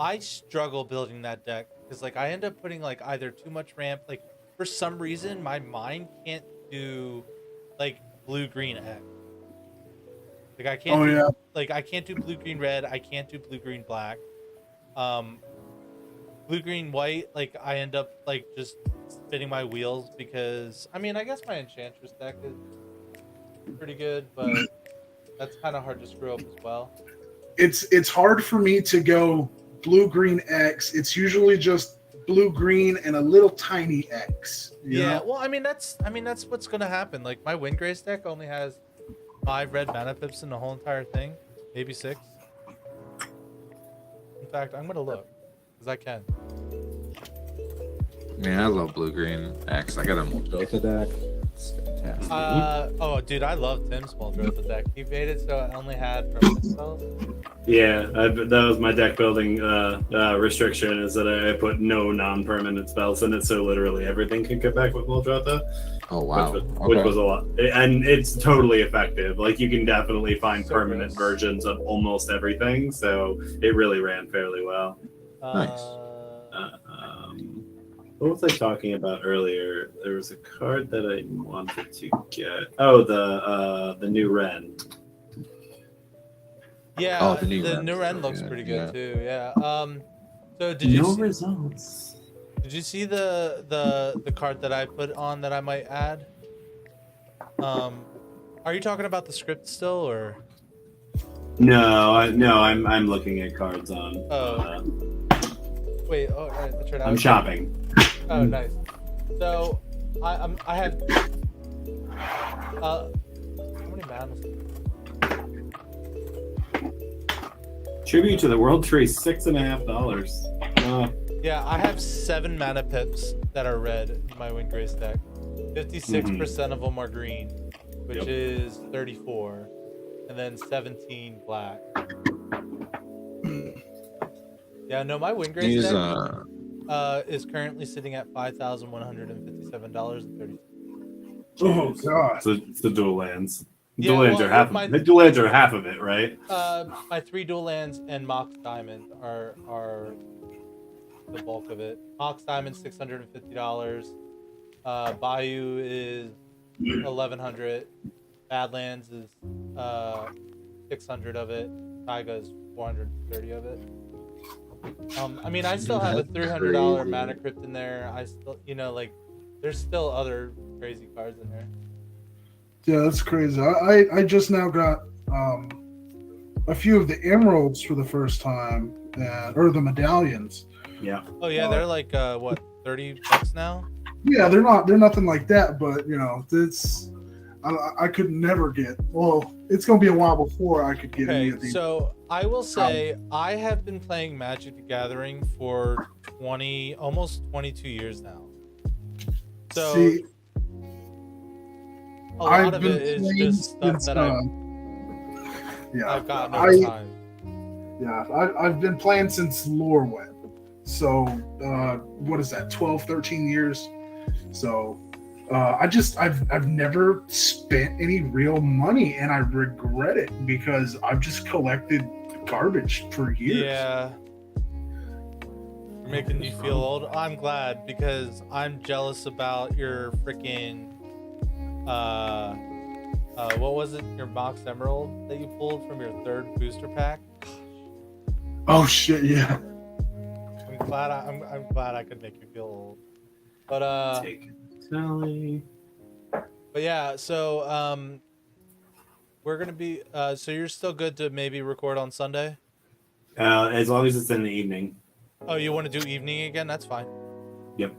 I struggle building that deck because, like, I end up putting, like, either too much ramp. Like, for some reason, my mind can't do, like, blue-green X. Like I can't I can't do blue green red, I can't do blue green black. blue, green, white, like I end up like just spinning my wheels because I mean I guess my Enchantress deck is pretty good, but that's kind of hard to screw up as well. It's hard for me to go blue green X. It's usually just blue green and a little tiny X. you Yeah, know? well, I mean that's what's gonna happen. Like my Windgrace deck only has 5 red mana pips in the whole entire thing, maybe 6. In fact, I'm gonna look because I can. Man, I love blue green X. I got a Muldrotha deck. It's fantastic. Oh, dude, I love Tim's Muldrotha deck. He made it so it only had permanent spells. Yeah, that was my deck building restriction, is that I put no non-permanent spells in it, so literally everything can get back with Muldrotha. Oh wow. Which was a lot, and it's totally effective. Like you can definitely find So permanent gross. versions of almost everything, so it really ran fairly well. Nice. What was I talking about earlier? There was a card that I wanted to get. Oh, the new Ren. Yeah, Oh, the new new Ren, Ren looks yeah, pretty yeah. good too. Yeah. So did you see, Results. did you see the card that I put on that I might add? Are you talking about the script still or? No, I'm looking at cards on. Wait. Oh, right. That's right. I'm shopping. Oh, nice. So, I have. How many mana? Tribute to the World Tree, $6.50. Yeah, I have 7 mana pips that are red in my Windgrace deck. 56% of them are green, which Yep. is 34, and then 17 black. Yeah, no, my Windgrace These deck is currently sitting at $5,157.30. Oh god. So it's the dual lands. Yeah, Dual lands well, are half. my- The dual lands are half of it, right? My 3 dual lands and Mox Diamond are the bulk of it. Mox Diamond $650. Bayou is 1,100. Badlands is 600 of it. Taiga is 430 of it. I mean, I still have a $300 mana crypt in there. I still, like, there's still other crazy cards in there. Yeah, that's crazy. I just now got a few of the emeralds for the first time, or the medallions. Yeah. Oh yeah, they're like what, $30 now? Yeah, they're nothing like that, but it's I could never get. Well, it's gonna be a while before I could get any Okay, of these. so I will say I have been playing Magic the Gathering for almost 22 years now. So See, a lot I've of been it is playing just stuff since, that I've gotten over time. I've been playing since Lorwyn. So what is that? 12, 13 years. So I've never spent any real money, and I regret it because I've just collected garbage for years. Yeah. You're making me feel old. I'm glad because I'm jealous about your freaking what was it? Your Mox Emerald that you pulled from your 3rd booster pack? Oh shit, yeah. I'm glad I could make you feel old. But Take tally. But yeah, so we're gonna be so you're still good to maybe record on Sunday? As long as it's in the evening. Oh, you want to do evening again? That's fine. Yep.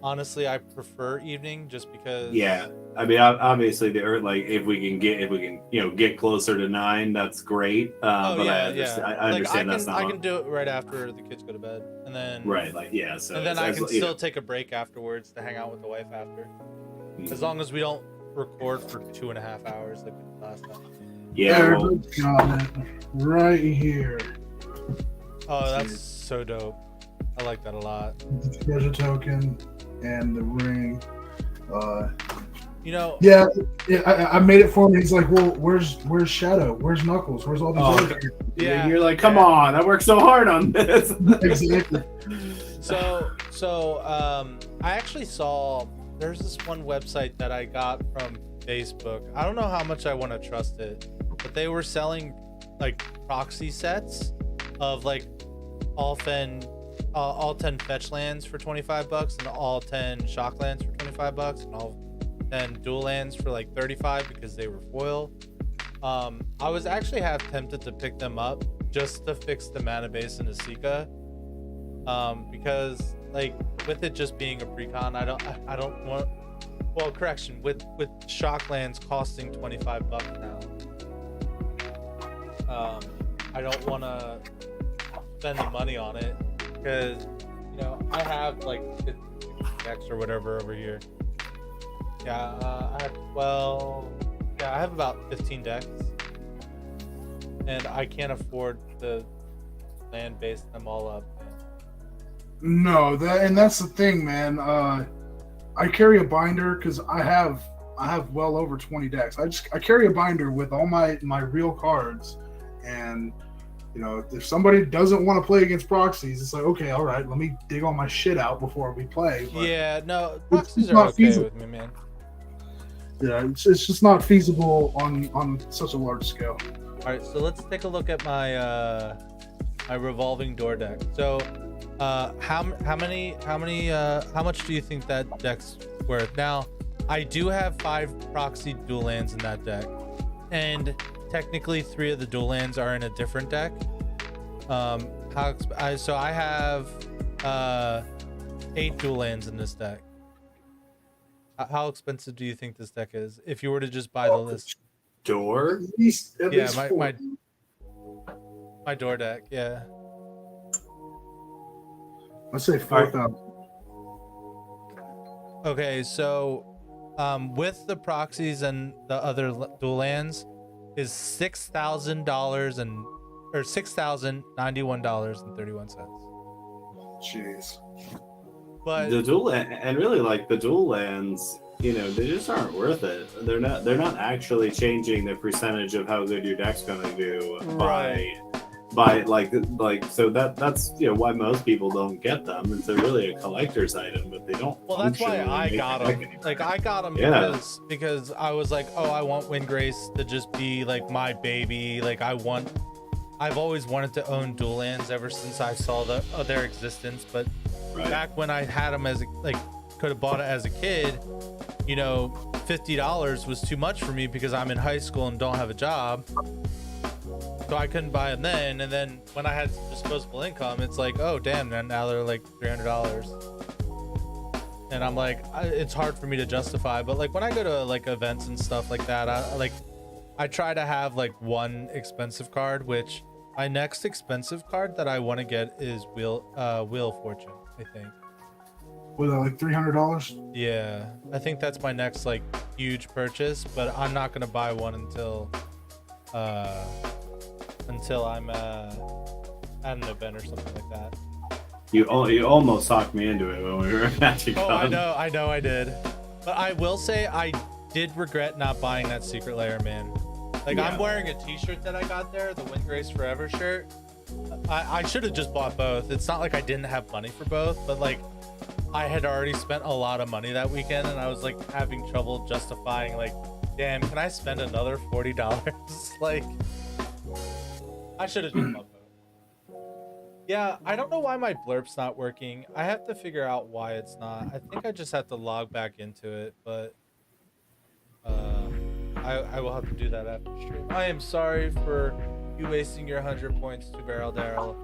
Honestly, I prefer evening just because. Yeah. I mean, obviously, if we can get closer to 9, that's great. Oh But yeah, I understand, yeah. I understand that's not. I can do it right after the kids go to bed, and then. Right. So. And then it's I can you know, still take a break afterwards to hang out with the wife after, Mhm. as long as we don't record for 2.5 hours like we did last time. Yeah. Well, Got it right here. Oh, that's so dope. I like that a lot. The treasure token and the ring. Yeah, I made it for him. He's like, well, where's Shadow? Where's Knuckles? Where's all these Oh, other yeah. You're like, come on! I worked so hard on this. Exactly. So I actually saw there's this one website that I got from Facebook. I don't know how much I want to trust it, but they were selling like proxy sets of like Alphen all 10 fetch lands for $25 and all 10 shock lands for $25 and all 10 dual lands for like 35 because they were foil. I was actually half tempted to pick them up just to fix the mana base in Asika. Because like with it just being a precon, I don't want, well, correction, with shock lands costing $25 now. I don't want to spend the money on it because, you know, I have like 50 decks or whatever over here. Yeah, I have about 15 decks, and I can't afford to land base them all up. No, that's the thing, man. I carry a binder because I have well over 20 decks. I carry a binder with all my real cards, and you know, if somebody doesn't want to play against proxies, it's like, okay, all right, let me dig all my shit out before we play. But yeah, no, proxies are not okay feasible with me, man. Yeah, it's just not feasible on such a large scale. All right, so let's take a look at my my revolving door deck. So, how much do you think that deck's worth? Now, I do have 5 proxy dual lands in that deck, and technically 3 of the dual lands are in a different deck. So I have 8 dual lands in this deck. How expensive do you think this deck is if you were to just buy the list? Door? At least Yeah, 4. my door deck, yeah. Let's say 4,000. Okay, so with the proxies and the other dual lands is $6,000 or $6,091.31. Jeez. But The dual and really like the dual lands, you know, they just aren't worth it. They're not actually changing the percentage of how good your deck's gonna do by like so that's, you know, why most people don't get them. It's really a collector's item, but they don't. well, that's why functionally I make got the them. deck anymore. Like I got them Yeah. because I was like, oh, I want Windgrace to just be like my baby. Like I've always wanted to own dual lands ever since I saw their existence. But Right. back when I had them could have bought it as a kid, you know, $50 was too much for me because I'm in high school and don't have a job. So I couldn't buy them then. And then when I had disposable income, it's like, oh, damn, man, now they're like $300. And I'm like, it's hard for me to justify. But like when I go to like events and stuff like that, I try to have like one expensive card, which my next expensive card that I want to get is Wheel of Fortune, I think. Was that like $300? Yeah, I think that's my next like huge purchase, but I'm not gonna buy one until I'm at an event or something like that. You almost talked me into it when we were at Magic Oh, Con. I know I did. But I will say I did regret not buying that Secret Lair, man. Like Yeah. I'm wearing a t-shirt that I got there, the Windgrace Forever shirt. I should have just bought both. It's not like I didn't have money for both, but like I had already spent a lot of money that weekend and I was like having trouble justifying like, damn, can I spend another $40? Like I should have just bought both. Yeah, I don't know why my blurp's not working. I have to figure out why it's not. I think I just have to log back into it, but I will have to do that after stream. I am sorry for you wasting your 100 points to Barrel Daryl.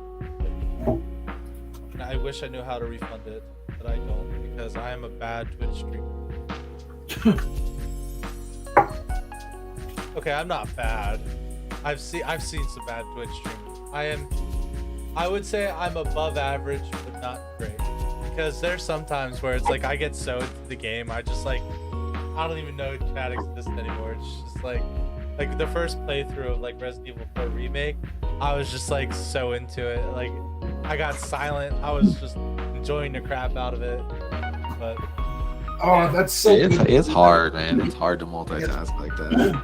I wish I knew how to refund it, but I don't because I am a bad Twitch streamer. Okay, I'm not bad. I've seen some bad Twitch streamers. I would say I'm above average, but not great. Because there's some times where it's like I get so into the game, I just like I don't even know chat exists anymore. It's just like the first playthrough of like Resident Evil 4 Remake, I was just like so into it. Like I got silent. I was just enjoying the crap out of it. But Oh, that's so good. It's hard, man. It's hard to multitask like that.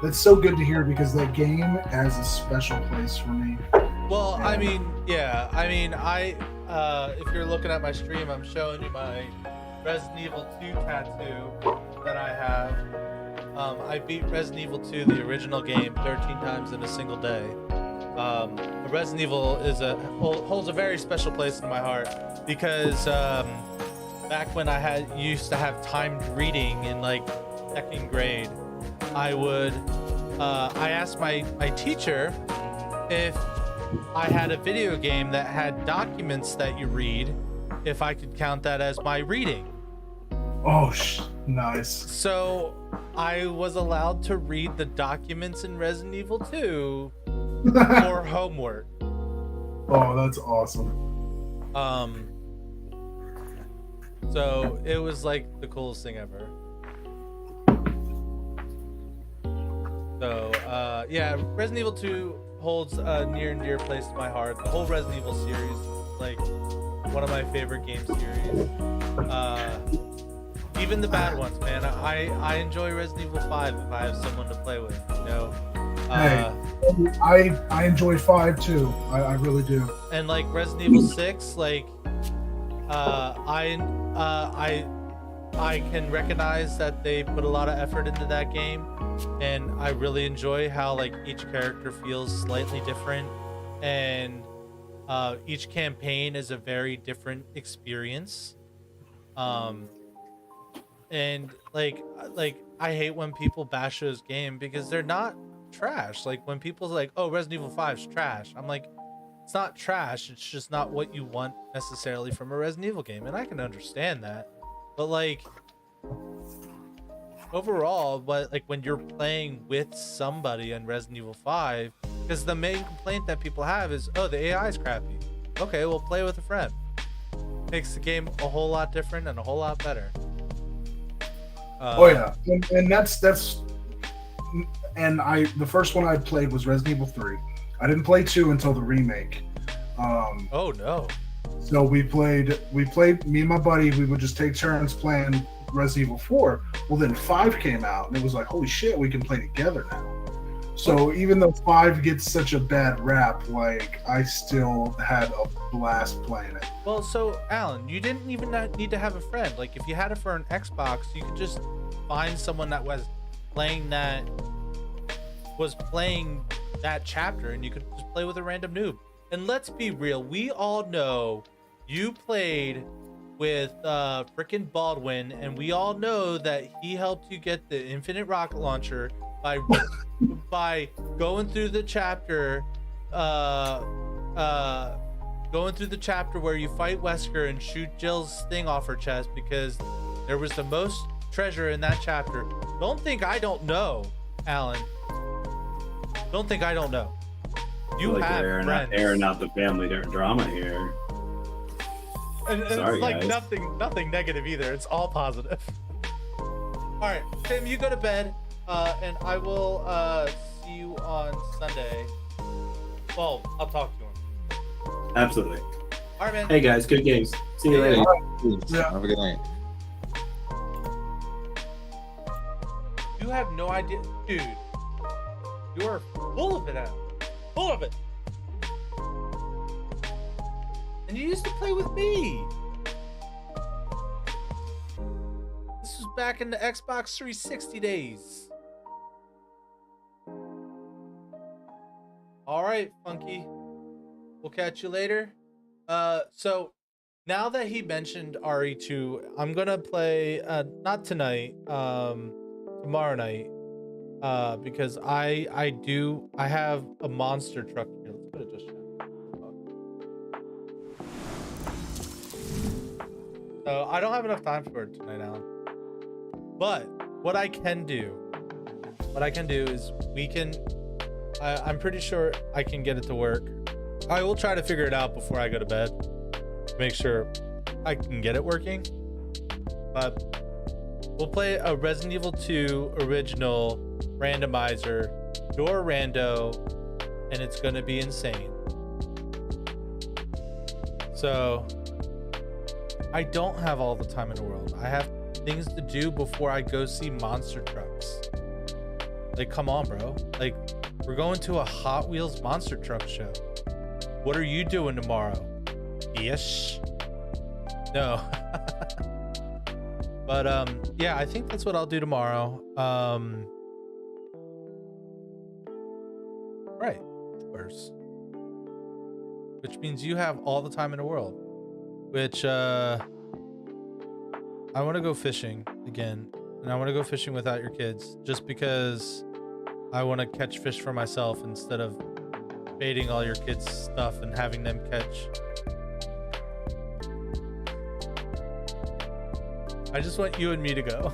That's so good to hear because that game has a special place for me. well, I mean, yeah. I mean, if you're looking at my stream, I'm showing you my Resident Evil 2 tattoo that I have. I beat Resident Evil 2, the original game, 13 times in a single day. Resident Evil holds a very special place in my heart because back when I used to have timed reading in like 2nd grade, I asked my teacher if I had a video game that had documents that you read, if I could count that as my reading. Oh, nice. So I was allowed to read the documents in Resident Evil 2 for homework. Oh, that's awesome. So it was like the coolest thing ever. So yeah, Resident Evil 2 holds a near and dear place to my heart. The whole Resident Evil series is like one of my favorite game series. Even the bad ones, man. I enjoy Resident Evil 5 if I have someone to play with, you know. Hey, I enjoy 5 too. I really do. And like Resident Evil 6, like I can recognize that they put a lot of effort into that game, and I really enjoy how like each character feels slightly different, and each campaign is a very different experience. And like I hate when people bash those games because they're not trash. Like when people's like, oh, Resident Evil 5's trash, I'm like, it's not trash, it's just not what you want necessarily from a Resident Evil game, and I can understand that. But like overall, but like when you're playing with somebody in Resident Evil 5, because the main complaint that people have is, oh, the AI is crappy. Okay, well, play with a friend. Makes the game a whole lot different and a whole lot better. Oh yeah, and that's and the first one I played was Resident Evil 3. I didn't play 2 until the remake. Oh no. So we played, me and my buddy, we would just take turns playing Resident Evil 4. Well, then 5 came out, and it was like, holy shit, we can play together now. So even though 5 gets such a bad rap, like, I still had a blast playing it. Well, so, Alan, you didn't even need to have a friend. Like, if you had it for an Xbox, you could just find someone that was playing that chapter, and you could just play with a random noob. And let's be real, we all know you played with frickin' Baldwin, and we all know that he helped you get the infinite rocket launcher by going through the chapter where you fight Wesker and shoot Jill's thing off her chest because there was the most treasure in that chapter. Don't think I don't know, Alan. Don't think I don't know. You like have friends. Airing out the family drama here. And Sorry, it's like guys. nothing negative either. It's all positive. All right, Tim, you go to bed, and I will see you on Sunday. Well, I'll talk to you. Absolutely. All right, man. Hey guys, good games. See you later. Yeah. Have a good night. You have no idea, dude. You are full of it, Al. Full of it. And you used to play with me. This was back in the Xbox 360 days. All right, Funky. We'll catch you later. So now that he mentioned RE2, I'm gonna play not tonight, tomorrow night. Because I have a monster truck here. Let's put it just. So I don't have enough time for it tonight, Alan. But what I can do is we can. I'm pretty sure I can get it to work. I will try to figure it out before I go to bed to make sure I can get it working. But we'll play a Resident Evil 2 original randomizer, your rando, and it's gonna be insane. So I don't have all the time in the world. I have things to do before I go see monster trucks. Like, come on, bro. Like, we're going to a Hot Wheels monster truck show. What are you doing tomorrow? Ish. No. But yeah, I think that's what I'll do tomorrow. Right. Of course. which means you have all the time in the world. Which I want to go fishing again, and I want to go fishing without your kids, just because I want to catch fish for myself instead of baiting all your kids' stuff and having them catch. I just want you and me to go.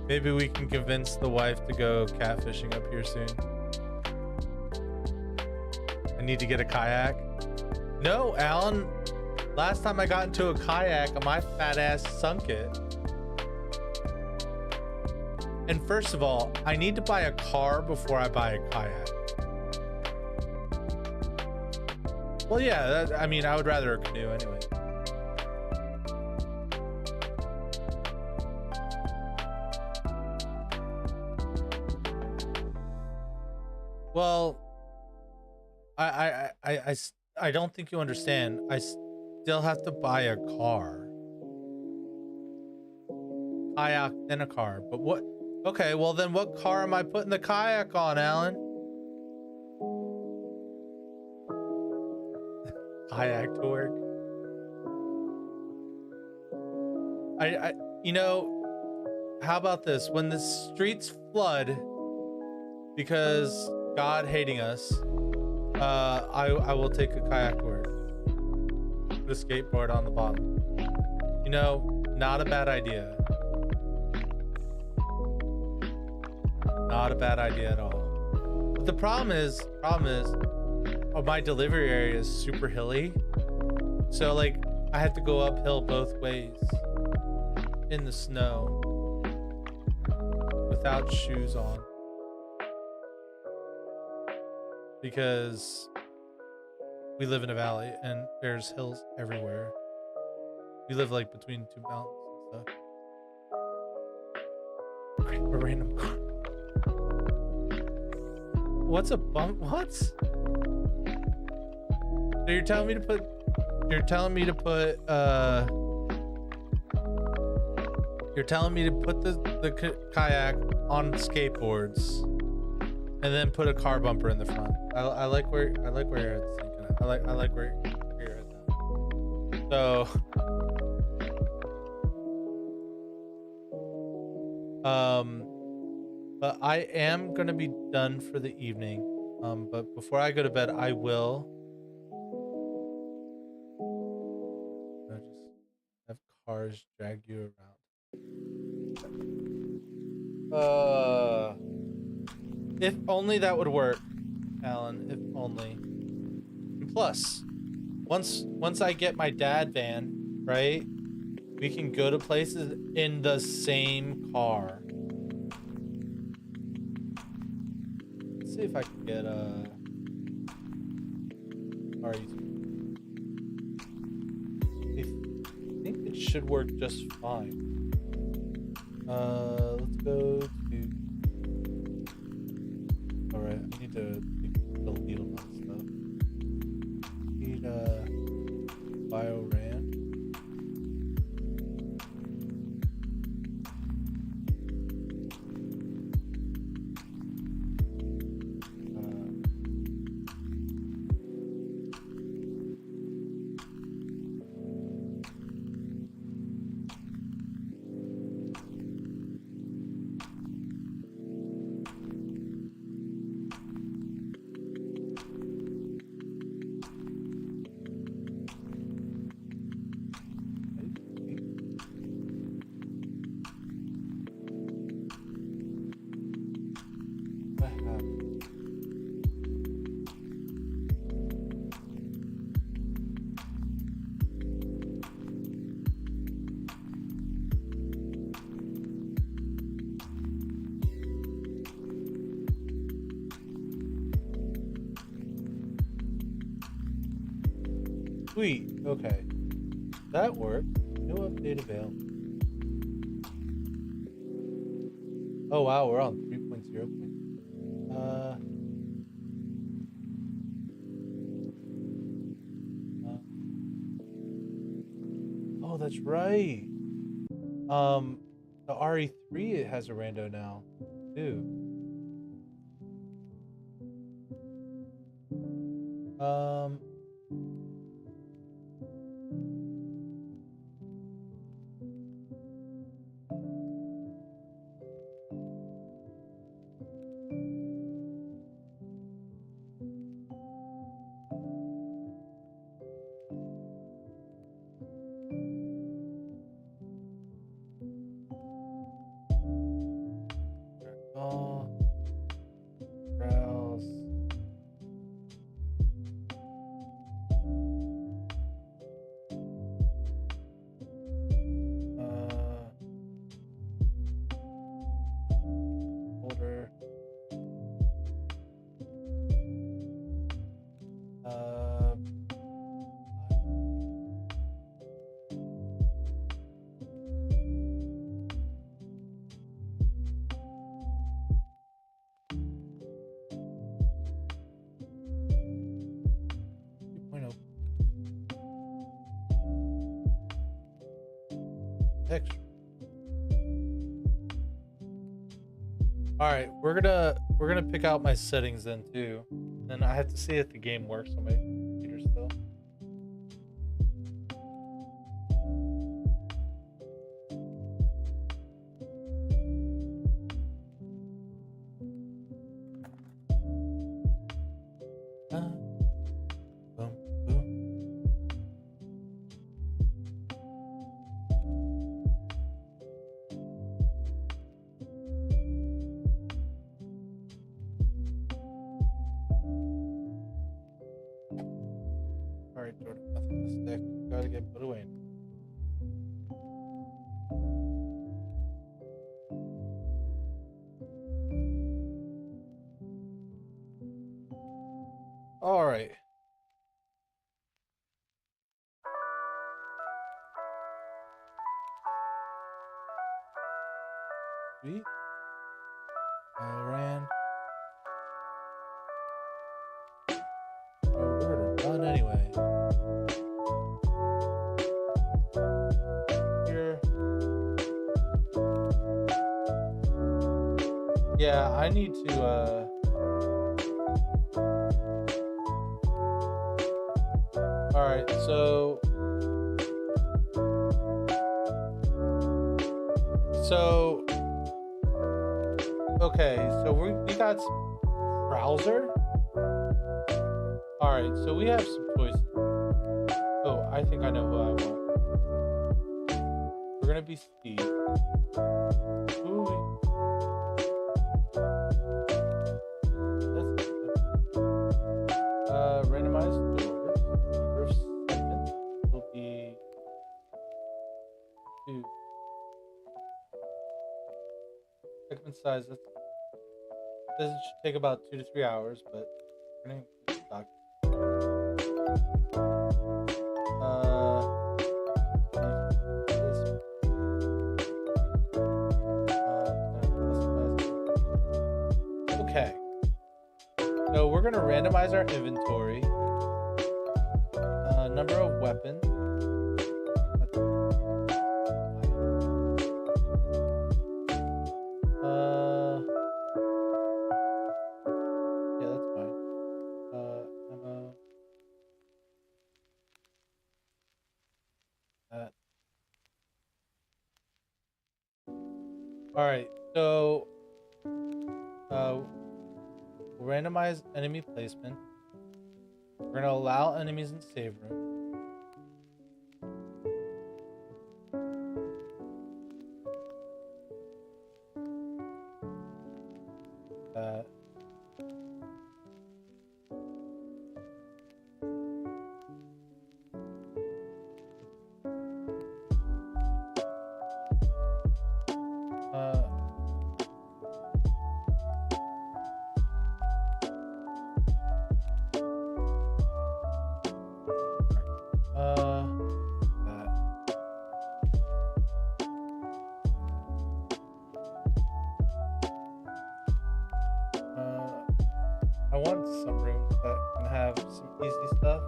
Maybe we can convince the wife to go catfishing up here soon. I need to get a kayak. No, Alan. Last time I got into a kayak, my fat ass sunk it. And first of all, I need to buy a car before I buy a kayak. Well, yeah, I mean, I would rather a canoe anyway. Well, I don't think you understand. I still have to buy a car. Kayak, then a car. But what? Okay, well then what car am I putting the kayak on, Alan? Kayak to work. You know, how about this? When the streets flood because God hating us, I will take a kayak to work. Put a skateboard on the bottom. You know, not a bad idea. Not a bad idea at all. But the problem is, oh, my delivery area is super hilly. So like I have to go uphill both ways in the snow without shoes on. Because we live in a valley and there's hills everywhere. We live like between two mountains and stuff. A random car. What's a bump? What? So you're telling me to put the kayak on skateboards and then put a car bumper in the front. I like where your head's thinking. I like where your head's at. So but I am gonna be done for the evening. But before I go to bed, I will just have cars drag you around. If only that would work, Alan. If only. And plus, once I get my dad van, right, we can go to places in the same car. Let's see if I can get I think it should work just fine. Let's go to. Alright, I need to delete all that stuff. Need BioRAN. Sweet. Okay. That worked. No update available. Oh wow, we're on 3.0. Oh, that's right. The RE3 it has a rando now, too. Um. Oh, browse. Folder. Uh, Point Extra. All right, we're gonna pick out my settings then too, and I have to see if the game works on my computer still. Boom, boom. All right, Jordan, nothing to stick. Gotta get put away. All right. Sweet. I ran. Oh, we're gonna run anyway. Here. Yeah, I need to all right, so okay, so we got some browser. All right, so we have some choices. Oh, I think I know who I want. We're gonna be Steve. Ooh. That's good. Randomized doors. First segment will be 2. Segment size. This should take about 2 to 3 hours, but we're gonna include the doc. Okay. So we're gonna randomize our inventory. Number of weapons. Yeah, that's fine. Ammo. That. All right. So, randomize enemy placement. We're gonna allow enemies in save room. I want some rooms that can have some easy stuff.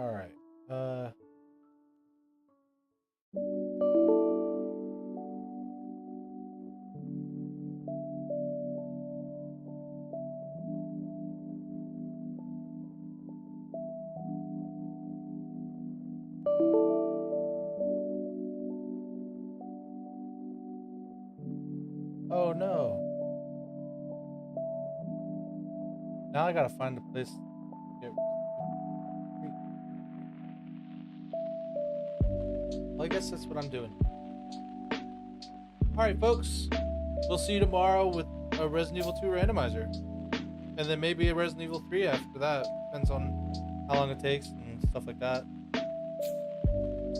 All right. Oh no. Now I gotta find a place to get. Well, I guess that's what I'm doing. Alright, folks. We'll see you tomorrow with a Resident Evil 2 randomizer. And then maybe a Resident Evil 3 after that. Depends on how long it takes and stuff like that.